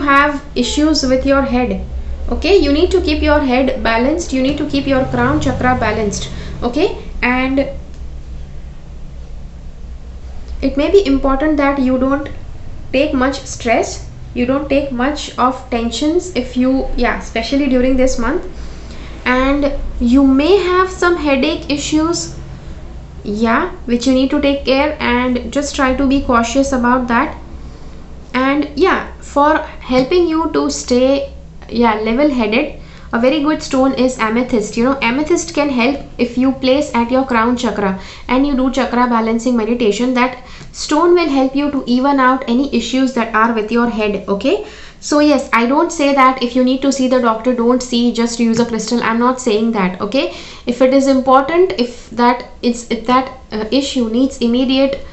have issues with your head, okay, you need to keep your head balanced, you need to keep your crown chakra balanced. Okay, and it may be important that you don't take much stress, you don't take much of tensions, especially during this month, and you may have some headache issues, which you need to take care, and just try to be cautious about that. And for helping you to stay level headed, a very good stone is amethyst. Amethyst can help if you place at your crown chakra and you do chakra balancing meditation. That stone will help you to even out any issues that are with your head. Okay, so yes, I don't say that if you need to see the doctor, don't see, just use a crystal. I'm not saying that. Okay, if it is important, if that issue needs immediate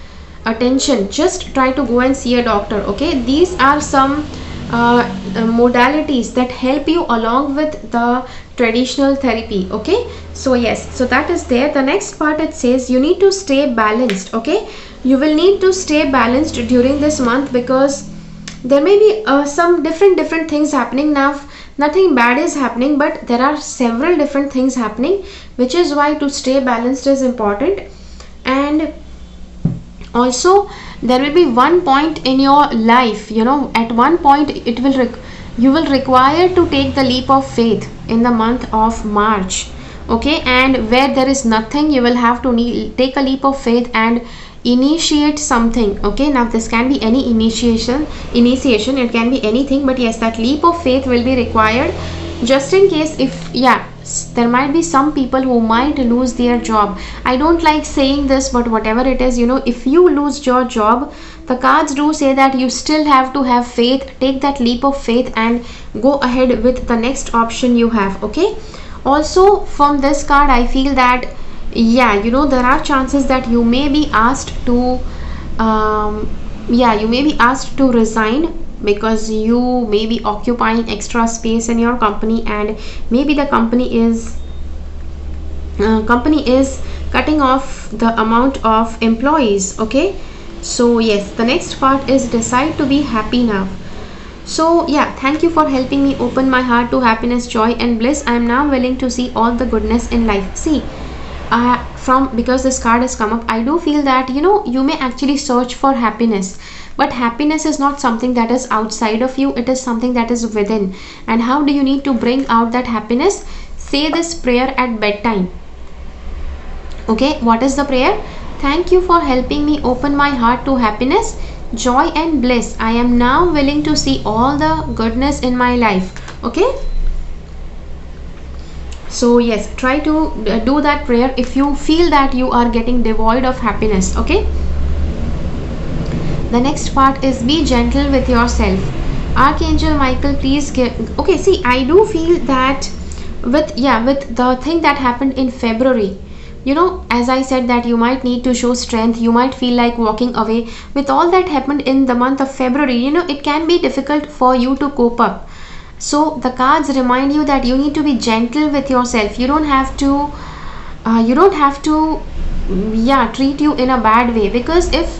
attention, just try to go and see a doctor. Okay, these are some modalities that help you along with the traditional therapy. Okay, so yes, so that is there. The next part, it says you need to stay balanced. Okay, you will need to stay balanced during this month, because there may be some different things happening. Now nothing bad is happening, but there are several different things happening, which is why to stay balanced is important. And also there will be one point in your life, at one point you will require to take the leap of faith in the month of March. Okay, and where there is nothing, you will have to take a leap of faith and initiate something. Okay, now this can be any initiation, it can be anything, but yes, that leap of faith will be required, just in case if there might be some people who might lose their job. I don't like saying this, but whatever it is, if you lose your job, the cards do say that you still have to have faith. Take that leap of faith and go ahead with the next option you have. Okay, also from this card I feel that there are chances that you may be asked to resign, because you may be occupying extra space in your company, and maybe the company is cutting off the amount of employees. Okay, so yes, the next part is decide to be happy now. So yeah, thank you for helping me open my heart to happiness, joy and bliss. I am now willing to see all the goodness in life. See, because this card has come up, I do feel that you may actually search for happiness, but happiness is not something that is outside of you, it is something that is within. And how do you need to bring out that happiness? Say this prayer at bedtime. Okay, what is the prayer? Thank you for helping me open my heart to happiness, joy and bliss. I am now willing to see all the goodness in my life. Okay, so yes, try to do that prayer if you feel that you are getting devoid of happiness. Okay, the next part is be gentle with yourself. Archangel Michael, please give. Okay, see, I do feel that with the thing that happened in February, as I said, that you might need to show strength, you might feel like walking away. With all that happened in the month of February, it can be difficult for you to cope up. So the cards remind you that you need to be gentle with yourself. You don't have to treat you in a bad way, because if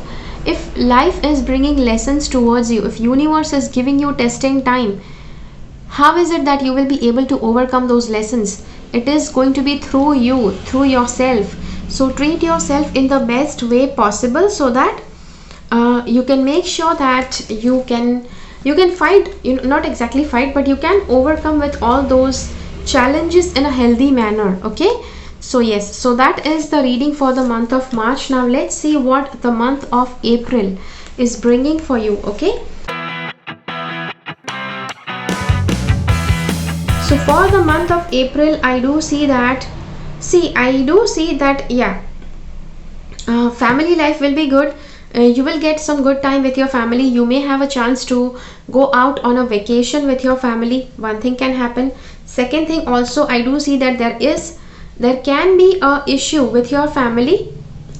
life is bringing lessons towards you, if universe is giving you testing time, how is it that you will be able to overcome those lessons? It is going to be through you, through yourself. So treat yourself in the best way possible, so that you can make sure that you can fight, not exactly fight, but you can overcome with all those challenges in a healthy manner. Okay, so yes, so that is the reading for the month of March. Now let's see what the month of April is bringing for you. Okay, so for the month of April, I do see that family life will be good. You will get some good time with your family. You may have a chance to go out on a vacation with your family. One thing can happen. Second thing, also I do see that there can be a issue with your family,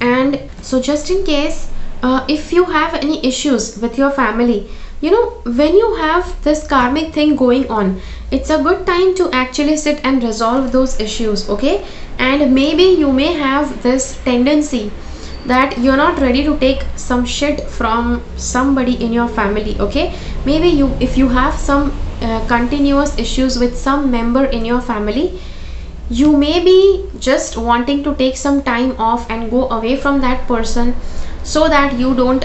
and so just in case, if you have any issues with your family, when you have this karmic thing going on, it's a good time to actually sit and resolve those issues. Okay, and maybe you may have this tendency that you're not ready to take some shit from somebody in your family. Okay, maybe if you have some continuous issues with some member in your family, you may be just wanting to take some time off and go away from that person, so that you don't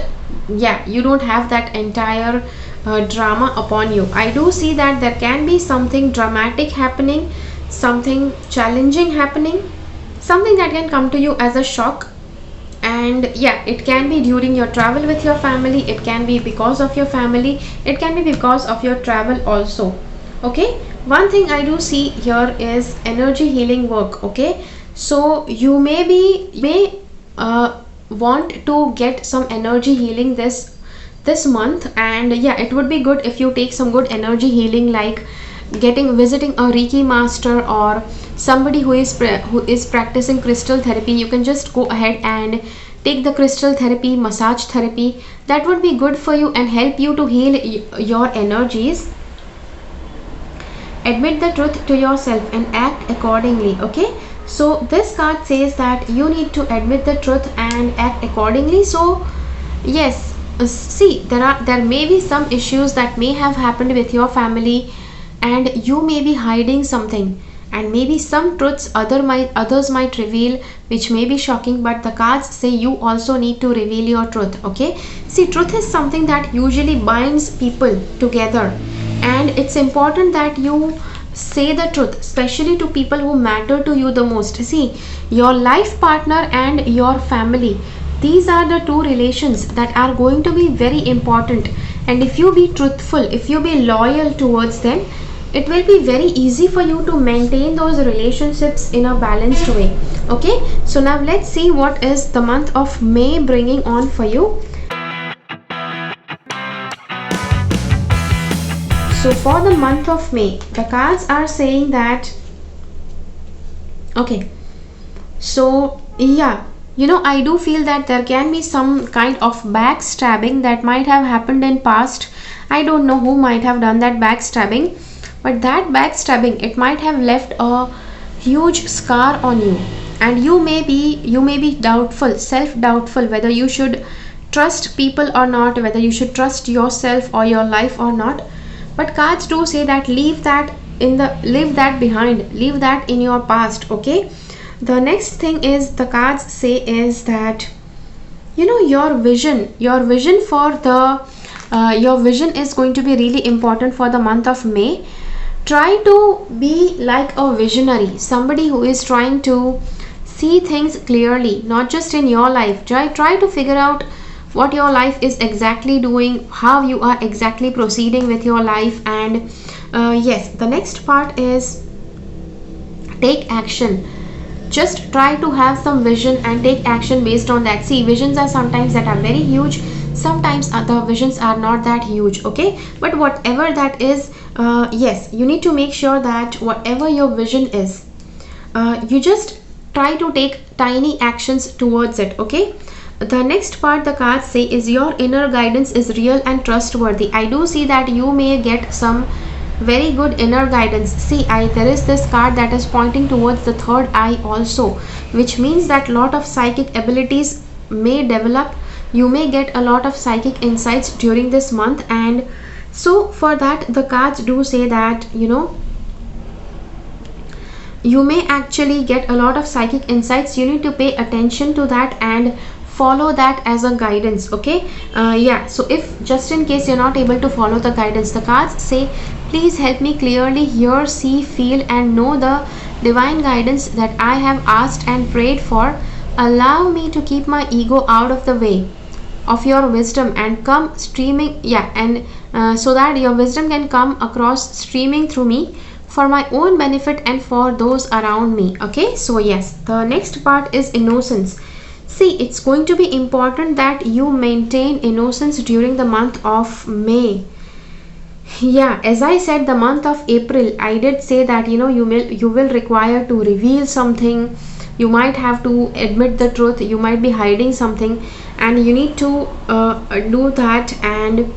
have that entire drama upon you. I do see that there can be something dramatic happening, something challenging happening, something that can come to you as a shock. And it can be during your travel with your family, it can be because of your family, it can be because of your travel also. Okay, one thing I do see here is energy healing work. Okay, so you may want to get some energy healing this month, and it would be good if you take some good energy healing, like visiting a Reiki master or somebody who is practicing crystal therapy. You can just go ahead and take the crystal therapy, massage therapy. That would be good for you and help you to heal your energies. Admit the truth to yourself and act accordingly. Okay, so this card says that you need to admit the truth and act accordingly. So yes, see, there may be some issues that may have happened with your family, and you may be hiding something, and maybe some truths others might reveal, which may be shocking, but the cards say you also need to reveal your truth. Okay, see, truth is something that usually binds people together, and it's important that you say the truth, especially to people who matter to you the most. See, your life partner and your family, these are the two relations that are going to be very important, and if you be truthful, if you be loyal towards them, it will be very easy for you to maintain those relationships in a balanced way. Okay, so now let's see what is the month of May bringing on for you. So for the month of May, the cards are saying that, okay, so yeah, I do feel that there can be some kind of backstabbing that might have happened in past. I don't know who might have done that backstabbing, but that backstabbing, it might have left a huge scar on you, and you may be doubtful, self-doubtful, whether you should trust people or not, whether you should trust yourself or your life or not. But cards do say that leave that behind, leave that in your past. Okay, the next thing is the cards say is that your vision for the your vision is going to be really important for the month of May. Try to be like a visionary, somebody who is trying to see things clearly, not just in your life. Try to figure out what your life is exactly doing, how you are exactly proceeding with your life. And yes, the next part is take action. Just try to have some vision and take action based on that. See, visions are sometimes that are very huge, sometimes other visions are not that huge. Okay, but whatever that is, yes, you need to make sure that whatever your vision is, you just try to take tiny actions towards it. Okay, the next part the cards say is your inner guidance is real and trustworthy. I do see that you may get some very good inner guidance. See, there is this card that is pointing towards the third eye also, which means that lot of psychic abilities may develop. You may get a lot of psychic insights during this month, and so for that the cards do say that you may actually get a lot of psychic insights. You need to pay attention to that and follow that as a guidance. Okay, yeah, so if just in case you're not able to follow the guidance, the cards say please help me clearly hear, see, feel and know the divine guidance that I have asked and prayed for. Allow me to keep my ego out of the way of your wisdom and come streaming, and so that your wisdom can come across streaming through me for my own benefit and for those around me. Okay, so yes, the next part is innocence. See, it's going to be important that you maintain innocence during the month of May. Yeah, as I said, the month of April, I did say that you will require to reveal something. You might have to admit the truth. You might be hiding something, and you need to do that. And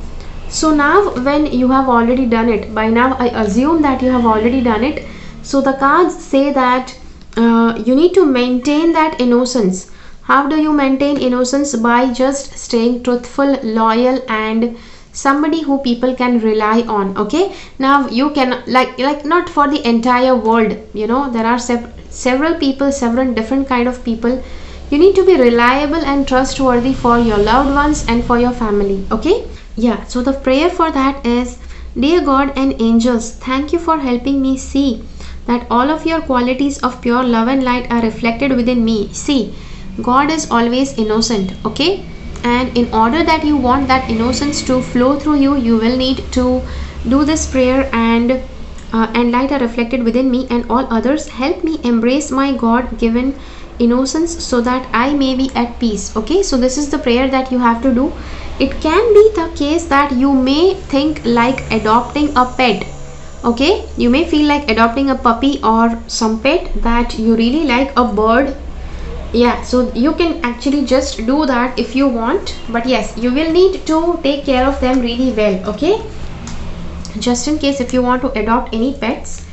so now, when you have already done it, by now I assume that you have already done it. So the cards say that you need to maintain that innocence. How do you maintain innocence? By just staying truthful, loyal and somebody who people can rely on. Okay, now you can like not for the entire world, there are several people, several different kind of people. You need to be reliable and trustworthy for your loved ones and for your family. Okay, yeah, so the prayer for that is, dear God and angels, thank you for helping me see that all of your qualities of pure love and light are reflected within me. See, God is always innocent. Okay, and in order that you want that innocence to flow through you, you will need to do this prayer, and light are reflected within me and all others. Help me embrace my God given innocence so that I may be at peace. Okay, so this is the prayer that you have to do. It can be the case that you may think like adopting a pet. Okay, you may feel like adopting a puppy or some pet that you really like, a bird. Yeah, so you can actually just do that if you want, but yes, you will need to take care of them really well. Okay, just in case if you want to adopt any pets.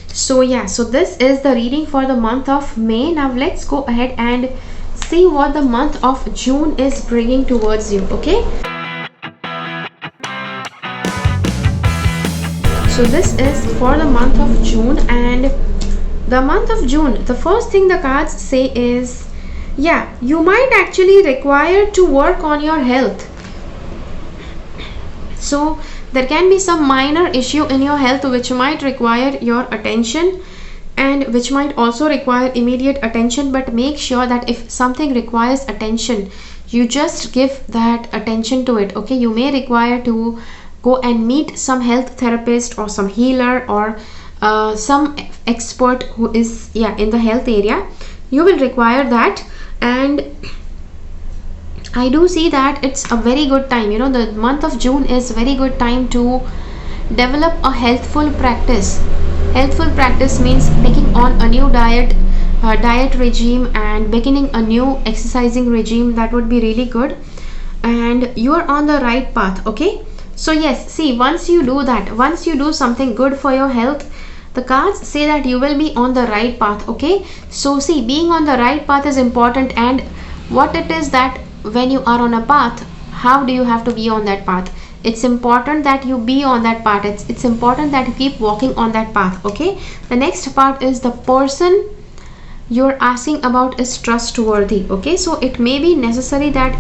So yeah, so this is the reading for the month of May. Now let's go ahead and see what the month of June is bringing towards you. Okay, so this is for the month of June, and the month of June, the first thing the cards say is, yeah, you might actually require to work on your health. So there can be some minor issue in your health which might require your attention and which might also require immediate attention, but make sure that if something requires attention, you just give that attention to it. Okay, you may require to go and meet some health therapist or some healer or some expert who is in the health area. You will require that. And I do see that it's a very good time. The month of June is very good time to develop a healthful practice. Healthful practice means taking on a new diet regime and beginning a new exercising regime. That would be really good, and you are on the right path. Okay, so yes, see, once you do that, once you do something good for your health, the cards say that you will be on the right path. Okay, so see, being on the right path is important. And what it is that when you are on a path, how do you have to be on that path? It's important that you be on that path. It's important that you keep walking on that path. Okay, the next part is the person you're asking about is trustworthy. Okay, so it may be necessary that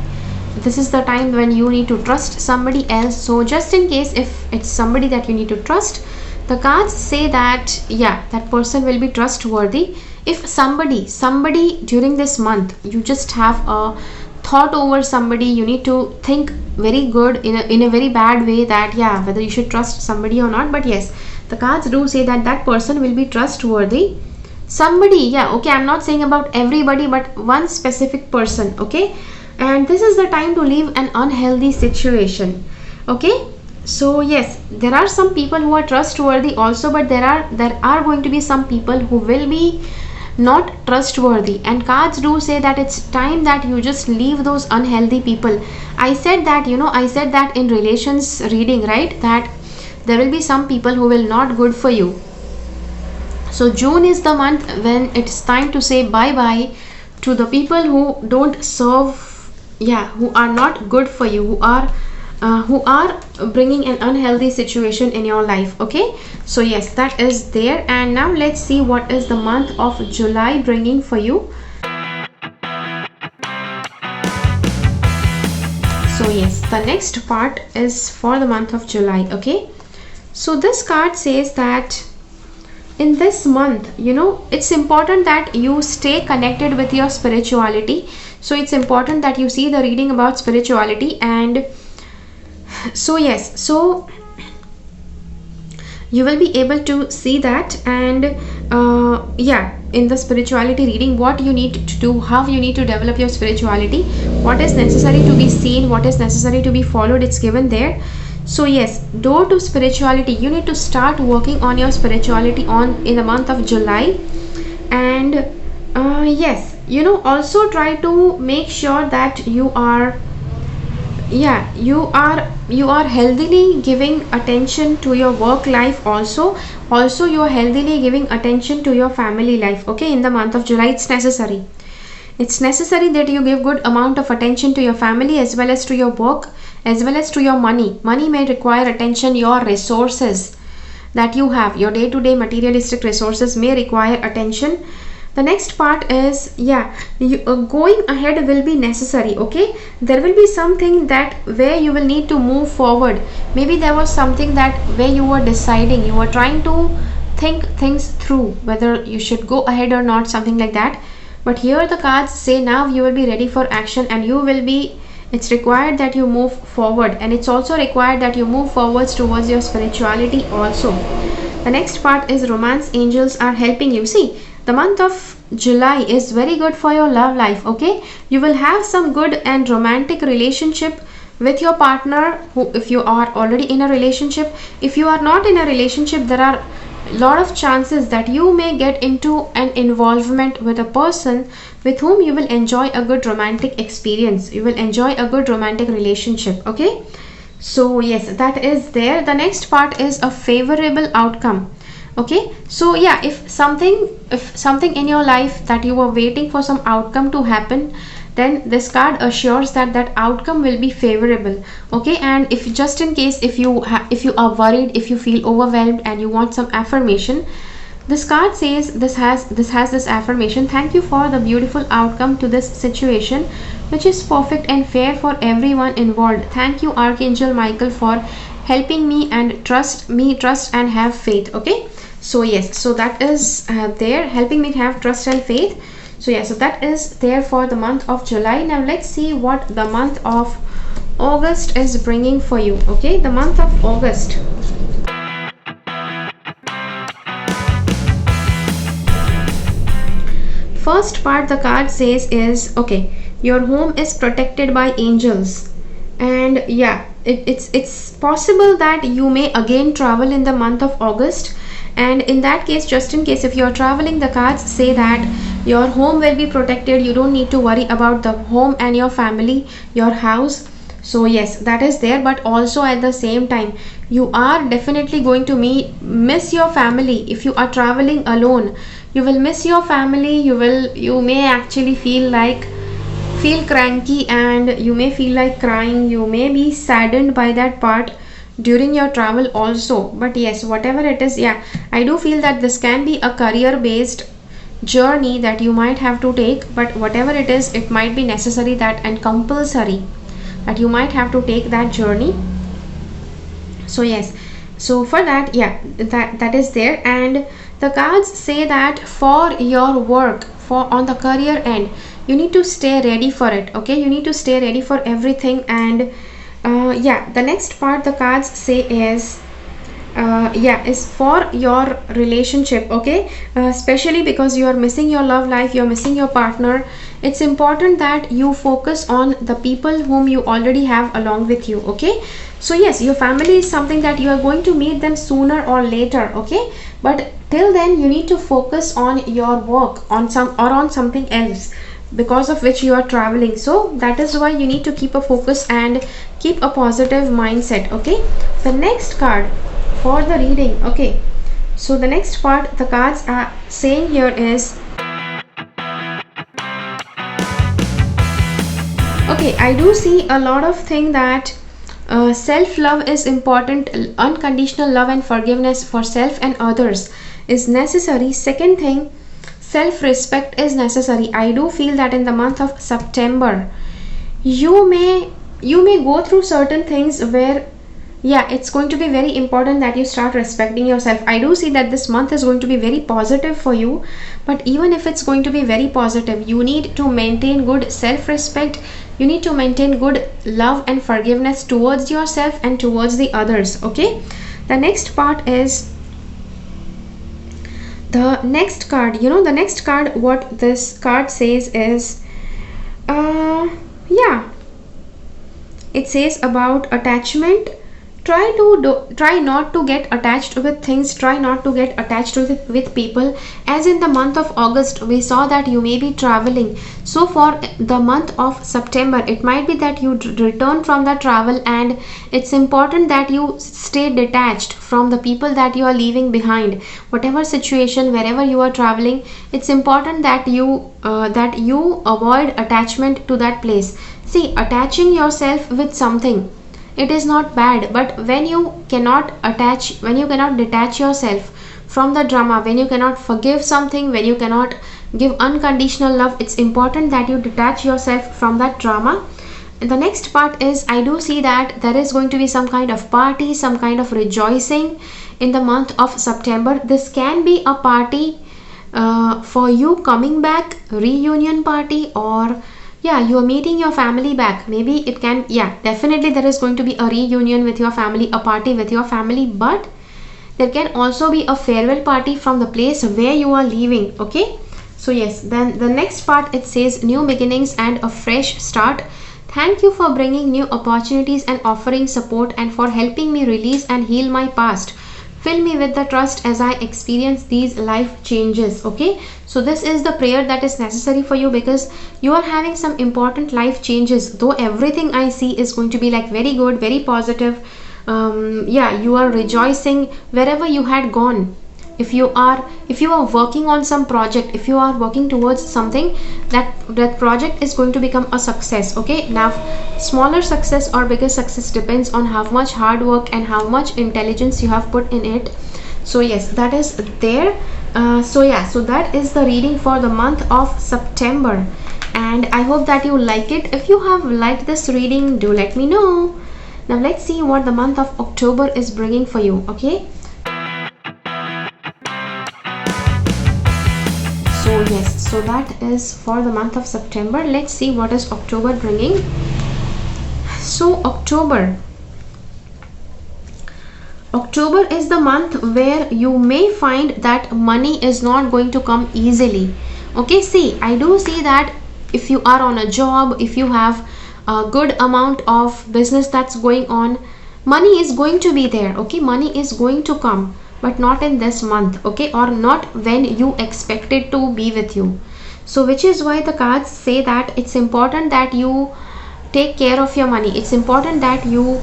this is the time when you need to trust somebody else. So just in case if it's somebody that you need to trust, the cards say that that person will be trustworthy. If somebody during this month, you just have a thought over somebody, you need to think very good in a very bad way that whether you should trust somebody or not. But yes, the cards do say that that person will be trustworthy. Somebody, okay, I'm not saying about everybody, but one specific person. Okay, and this is the time to leave an unhealthy situation. Okay, so yes, there are some people who are trustworthy also, but there are going to be some people who will be not trustworthy, and cards do say that it's time that you just leave those unhealthy people. I said that in relations reading, right, that there will be some people who will not good for you. So June is the month when it's time to say bye bye to the people who don't serve, who are not good for you, who are bringing an unhealthy situation in your life. Okay, so yes, that is there. And now let's see what is the month of July bringing for you. So yes, the next part is for the month of July. Okay, so this card says that in this month, it's important that you stay connected with your spirituality. So it's important that you see the reading about spirituality. And so yes, so you will be able to see that. And in the spirituality reading, what you need to do, how you need to develop your spirituality, what is necessary to be seen, what is necessary to be followed, it's given there. So yes, door to spirituality, you need to start working on your spirituality in the month of July. And yes, also try to make sure that you are healthily giving attention to your work life. Also you are healthily giving attention to your family life. Okay, in the month of July, it's necessary that you give good amount of attention to your family, as well as to your work, as well as to your money. Money may require attention. Your resources that you have, your day-to-day materialistic resources, may require attention. The next part is going ahead will be necessary. Okay, there will be something that where you will need to move forward. Maybe there was something that where you were deciding, you were trying to think things through whether you should go ahead or not, something like that. But here the cards say now you will be ready for action, and it's required that you move forward, and it's also required that you move forwards towards your spirituality also. The next part is romance angels are helping you. See, the month of July is very good for your love life. Okay, you will have some good and romantic relationship with your partner, who, if you are already in a relationship. If you are not in a relationship, there are a lot of chances that you may get into an involvement with a person with whom you will enjoy a good romantic experience. You will enjoy a good romantic relationship. Okay, so yes, that is there. The next part is a favorable outcome. Okay, so if something in your life that you were waiting for some outcome to happen, then this card assures that outcome will be favorable. Okay, and if just in case if you are worried, if you feel overwhelmed and you want some affirmation, this card says this has this affirmation: thank you for the beautiful outcome to this situation, which is perfect and fair for everyone involved. Thank you, Archangel Michael, for helping me and trust and have faith. Okay, so yes, so that is there, helping me to have trust and faith. So yeah, so that is there for the month of July. Now let's see what the month of August is bringing for you. Okay, the month of August. First part the card says is, okay, your home is protected by angels, and yeah, it's possible that you may again travel in the month of August. And in that case, just in case if you're traveling, the cards say that your home will be protected. You don't need to worry about the home and your family, your house. So yes, that is there, but also at the same time you are definitely going to miss your family. If you are traveling alone, you will miss your family. You may actually feel cranky, and you may feel like crying. You may be saddened by that part during your travel also. But yes, whatever it is, yeah, I do feel that this can be a career based journey that you might have to take. But whatever it is, it might be necessary that and compulsory that you might have to take that journey. So yes, so for that, yeah, that is there. And the cards say that for your work, for on the career end, you need to stay ready for it. Okay, you need to stay ready for everything. And yeah, the next part the cards say is yeah, is for your relationship. Okay, especially because you are missing your love life, you're missing your partner. It's important that you focus on the people whom you already have along with you. Okay, so yes, your family is something that you are going to meet them sooner or later. Okay, but till then you need to focus on your work, on something else, because of which you are traveling. So that is why you need to keep a focus and keep a positive mindset. Okay, the next card for the reading. Okay, so the next part the cards are saying here is, okay, I do see a lot of thing that self-love is important. Unconditional love and forgiveness for self and others is necessary. Second thing, self-respect is necessary. I do feel that in the month of September you may go through certain things where, yeah, it's going to be very important that you start respecting yourself. I do see that this month is going to be very positive for you, but even if it's going to be very positive, you need to maintain good self-respect. You need to maintain good love and forgiveness towards yourself and towards the others. Okay, the next part is the next card. You know, the next card, what this card says is yeah, it says about attachment. Try not to get attached with things. Try not to get attached with people. As in the month of August we saw that you may be traveling, so for the month of September it might be that you return from the travel, and it's important that you stay detached from the people that you are leaving behind. Whatever situation, wherever you are traveling, it's important that you avoid attachment to that place. See, attaching yourself with something, it is not bad, but when you cannot detach yourself from the drama, when you cannot forgive something, when you cannot give unconditional love, it's important that you detach yourself from that drama. And the next part is, I do see that there is going to be some kind of party, some kind of rejoicing in the month of September. This can be a party for you coming back, reunion party, or yeah, you are meeting your family back. Maybe it can, yeah, definitely there is going to be a reunion with your family, a party with your family, but there can also be a farewell party from the place where you are leaving. Okay, so yes, then the next part, it says new beginnings and a fresh start. Thank you for bringing new opportunities and offering support, and for helping me release and heal my past. Fill me with the trust as I experience these life changes. Okay, so this is the prayer that is necessary for you, because you are having some important life changes. Though everything I see is going to be like very good, very positive. Yeah, you are rejoicing wherever you had gone. If you are working on some project, if you are working towards something, that project is going to become a success. Okay, now smaller success or bigger success depends on how much hard work and how much intelligence you have put in it. So yes, that is there. So yeah, so that is the reading for the month of September, and I hope that you like it. If you have liked this reading, do let me know. Now let's see what the month of October is bringing for you. Okay, so yes, so that is for the month of September. Let's see what is October bringing. So October is the month where you may find that money is not going to come easily. Okay, see, I do see that if you are on a job, if you have a good amount of business that's going on, money is going to be there. Okay, money is going to come, but not in this month, okay, or not when you expect it to be with you. So which is why the cards say that it's important that you take care of your money. It's important that you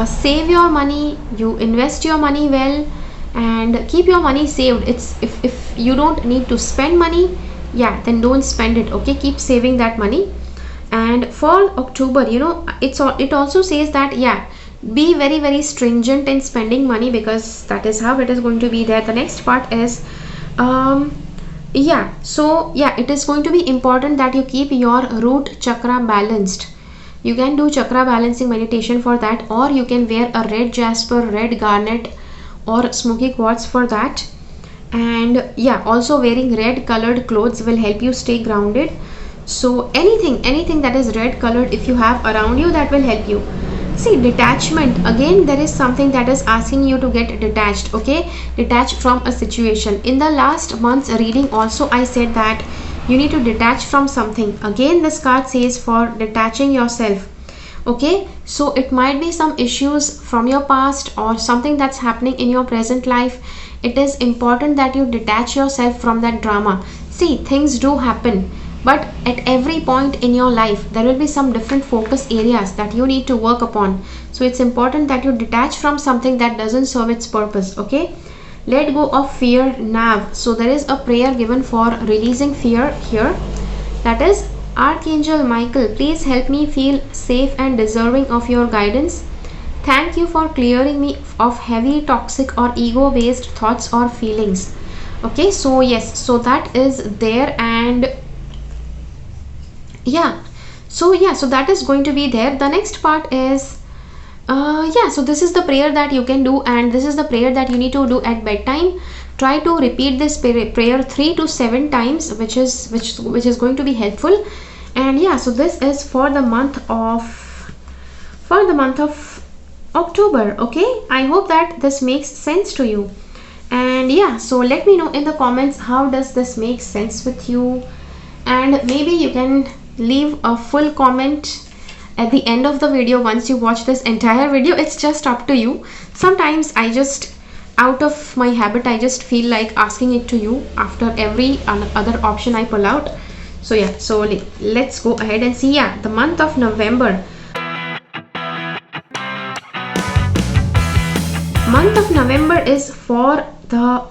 save your money, you invest your money well, and keep your money saved. It's if you don't need to spend money, yeah, then don't spend it. Okay, keep saving that money. And for October, it also says that, yeah, be very very stringent in spending money, because that is how it is going to be there. The next part is it is going to be important that you keep your root chakra balanced. You can do chakra balancing meditation for that, or you can wear a red jasper, red garnet, or smoky quartz for that. And yeah, also wearing red colored clothes will help you stay grounded. So anything that is red colored, if you have around you, that will help you. See, detachment, again there is something that is asking you to get detached. Okay, detached from a situation. In the last month's reading also I said that you need to detach from something. Again this card says for detaching yourself. Okay, so it might be some issues from your past or something that's happening in your present life. It is important that you detach yourself from that drama. See, things do happen, but at every point in your life there will be some different focus areas that you need to work upon. So it's important that you detach from something that doesn't serve its purpose. Okay, let go of fear, nav. So there is a prayer given for releasing fear here. That is, Archangel Michael, please help me feel safe and deserving of your guidance. Thank you for clearing me of heavy, toxic or ego-based thoughts or feelings. Okay, so yes, so that is there. And so that is going to be there. The next part is so this is the prayer that you can do, and this is the prayer that you need to do at bedtime. Try to repeat this prayer 3 to 7 times, which is going to be helpful. And yeah, so this is for the month of October. Okay, I hope that this makes sense to you. And yeah, so let me know in the comments, how does this make sense with you, and maybe you can leave a full comment at the end of the video once you watch this entire video. It's just up to you. Sometimes I just, out of my habit, I just feel like asking it to you after every other option I pull out. So yeah, so let's go ahead and see. Yeah, the month of November. Month of November is for the,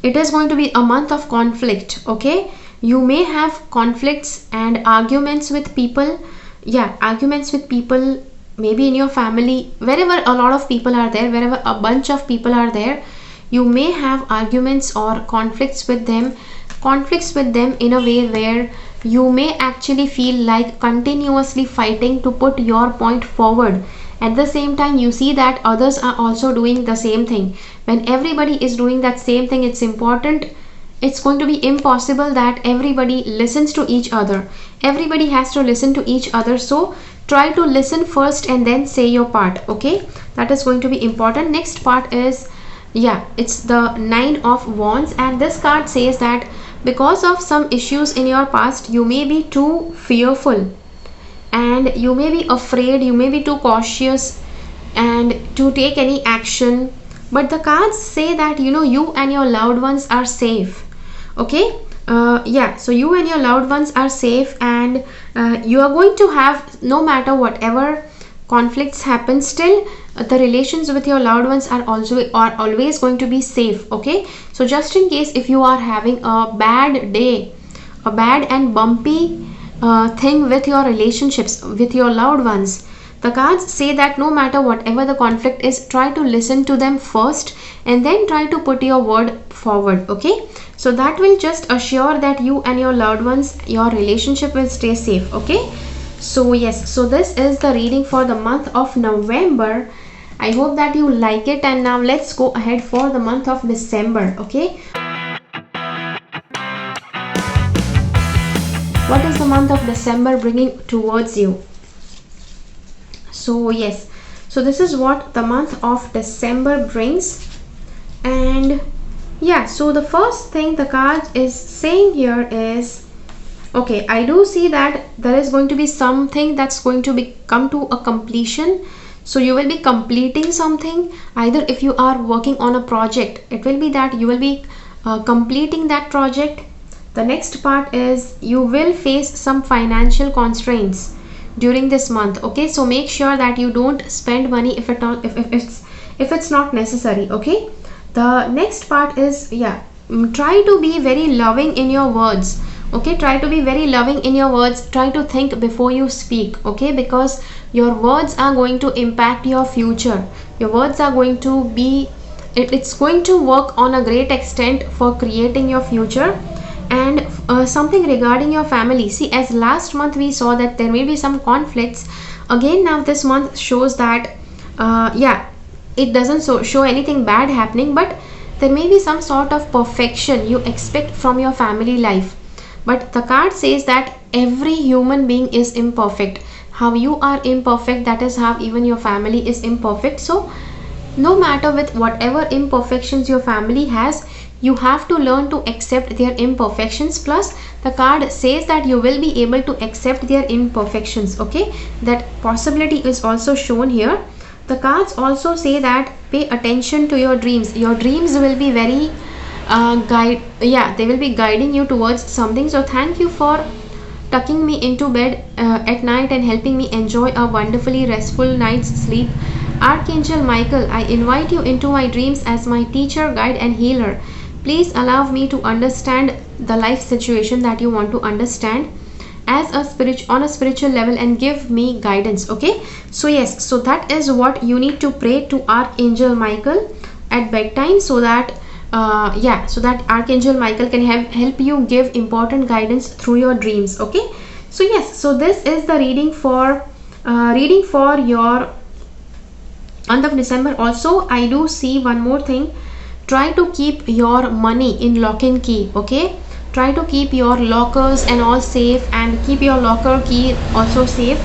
it is going to be a month of conflict. Okay, you may have conflicts and arguments with people. Yeah, arguments with people, maybe in your family, wherever a lot of people are there, wherever a bunch of people are there, you may have arguments or conflicts with them in a way where you may actually feel like continuously fighting to put your point forward. At the same time, you see that others are also doing the same thing. When everybody is doing that same thing, it's going to be impossible that everybody listens to each other. Everybody has to listen to each other. So try to listen first and then say your part. Okay, that is going to be important. Next part is, it's the 9 of Wands, and this card says that because of some issues in your past, you may be too fearful and you may be afraid, you may be too cautious and to take any action. But the cards say that you and your loved ones are safe. Okay, so you and your loved ones are safe, and you are going to have, no matter whatever conflicts happen, still the relations with your loved ones are always going to be safe. Okay, so just in case if you are having a bad day, a bad and bumpy thing with your relationships with your loved ones, the cards say that no matter whatever the conflict is, try to listen to them first and then try to put your word forward. Okay, so that will just assure that you and your loved ones, your relationship will stay safe. Okay, so yes, so this is the reading for the month of November. I hope that you like it. And now let's go ahead for the month of December. Okay, what is the month of December bringing towards you? So yes, so this is what the month of December brings. And yeah, so the first thing the card is saying here is, okay, I do see that there is going to be something that's going to be come to a completion. So you will be completing something. Either if you are working on a project, it will be that you will be completing that project. The next part is you will face some financial constraints during this month. Okay, so make sure that you don't spend money if at all, if it's not necessary. Okay, the next part is, yeah, try to be very loving in your words. Okay, try to be very loving in your words. Try to think before you speak. Okay, because your words are going to impact your future. Your words are going to be, it's going to work on a great extent for creating your future. And something regarding your family. See, as last month we saw that there may be some conflicts. Again, now this month shows that yeah, it doesn't show anything bad happening, but there may be some sort of perfection you expect from your family life. But the card says that every human being is imperfect. How you are imperfect, that is how even your family is imperfect. So no matter with whatever imperfections your family has, you have to learn to accept their imperfections. Plus the card says that you will be able to accept their imperfections. Okay, that possibility is also shown here. The cards also say that pay attention to your dreams. Your dreams will be very they will be guiding you towards something. So thank you for tucking me into bed at night and helping me enjoy a wonderfully restful night's sleep. Archangel Michael, I invite you into my dreams as my teacher, guide and healer. Please allow me to understand the life situation that you want to understand as on a spiritual level and give me guidance. Okay, so yes, so that is what you need to pray to Archangel Michael at bedtime, so that so that Archangel Michael can help you give important guidance through your dreams. Okay, so yes, so this is the reading for your month of December. Also, I do see one more thing. Try to keep your money in lock and key. Okay, try to keep your lockers and all safe, and keep your locker key also safe.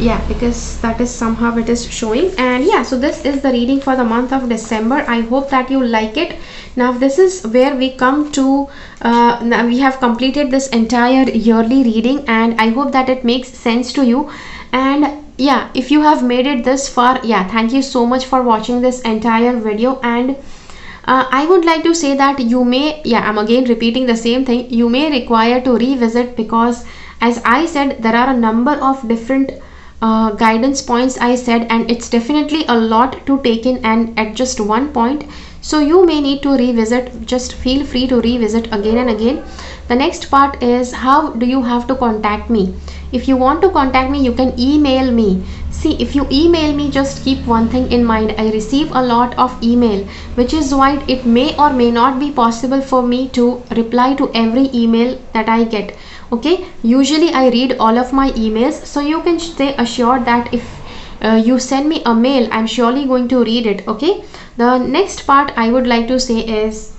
Yeah, because that is somehow it is showing. And yeah, so this is the reading for the month of December. I hope that you like it. Now this is where we come to now we have completed this entire yearly reading, and I hope that it makes sense to you. And yeah, if you have made it this far, yeah, thank you so much for watching this entire video. And I would like to say that you may, yeah, I'm again repeating the same thing, you may require to revisit, because as I said, there are a number of different guidance points I said, and it's definitely a lot to take in and at just one point. So you may need to revisit. Just feel free to revisit again and again. The next part is, how do you have to contact me? If you want to contact me, you can email me. See, if you email me, just keep one thing in mind. I receive a lot of email, which is why it may or may not be possible for me to reply to every email that I get. Okay, usually I read all of my emails, so you can stay assured that if you send me a mail, I'm surely going to read it. Okay, the next part I would like to say is,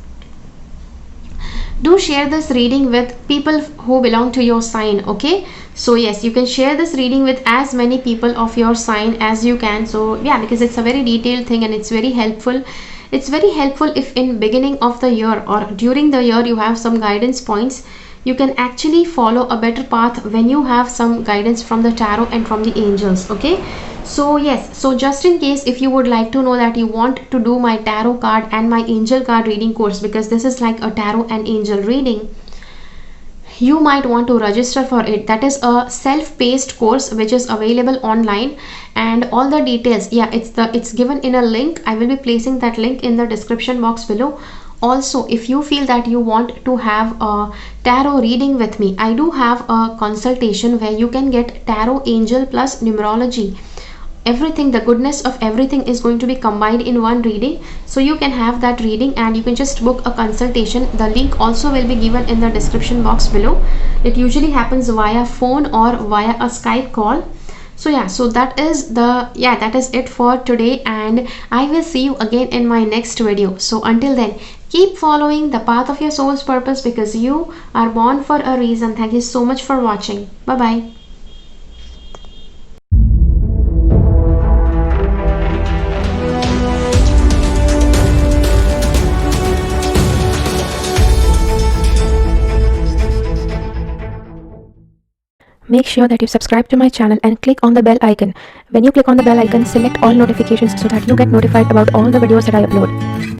do share this reading with people who belong to your sign. Okay, so yes, you can share this reading with as many people of your sign as you can. So yeah, because it's a very detailed thing and it's very helpful. It's very helpful if in beginning of the year or during the year you have some guidance points. You can actually follow a better path when you have some guidance from the tarot and from the angels. Okay, so yes, so just in case if you would like to know that you want to do my tarot card and my angel card reading course, because this is like a tarot and angel reading, you might want to register for it. That is a self-paced course which is available online, and all the details, yeah, it's given in a link. I will be placing that link in the description box below. Also, if you feel that you want to have a tarot reading with me, I do have a consultation where you can get tarot, angel plus numerology. Everything, the goodness of everything is going to be combined in one reading. So you can have that reading and you can just book a consultation. The link also will be given in the description box below. It usually happens via phone or via a Skype call. So yeah, so that is it for today, and I will see you again in my next video. So until then, keep following the path of your soul's purpose, because you are born for a reason. Thank you so much for watching. Bye bye. Make sure that you subscribe to my channel and click on the bell icon. When you click on the bell icon, select all notifications so that you get notified about all the videos that I upload.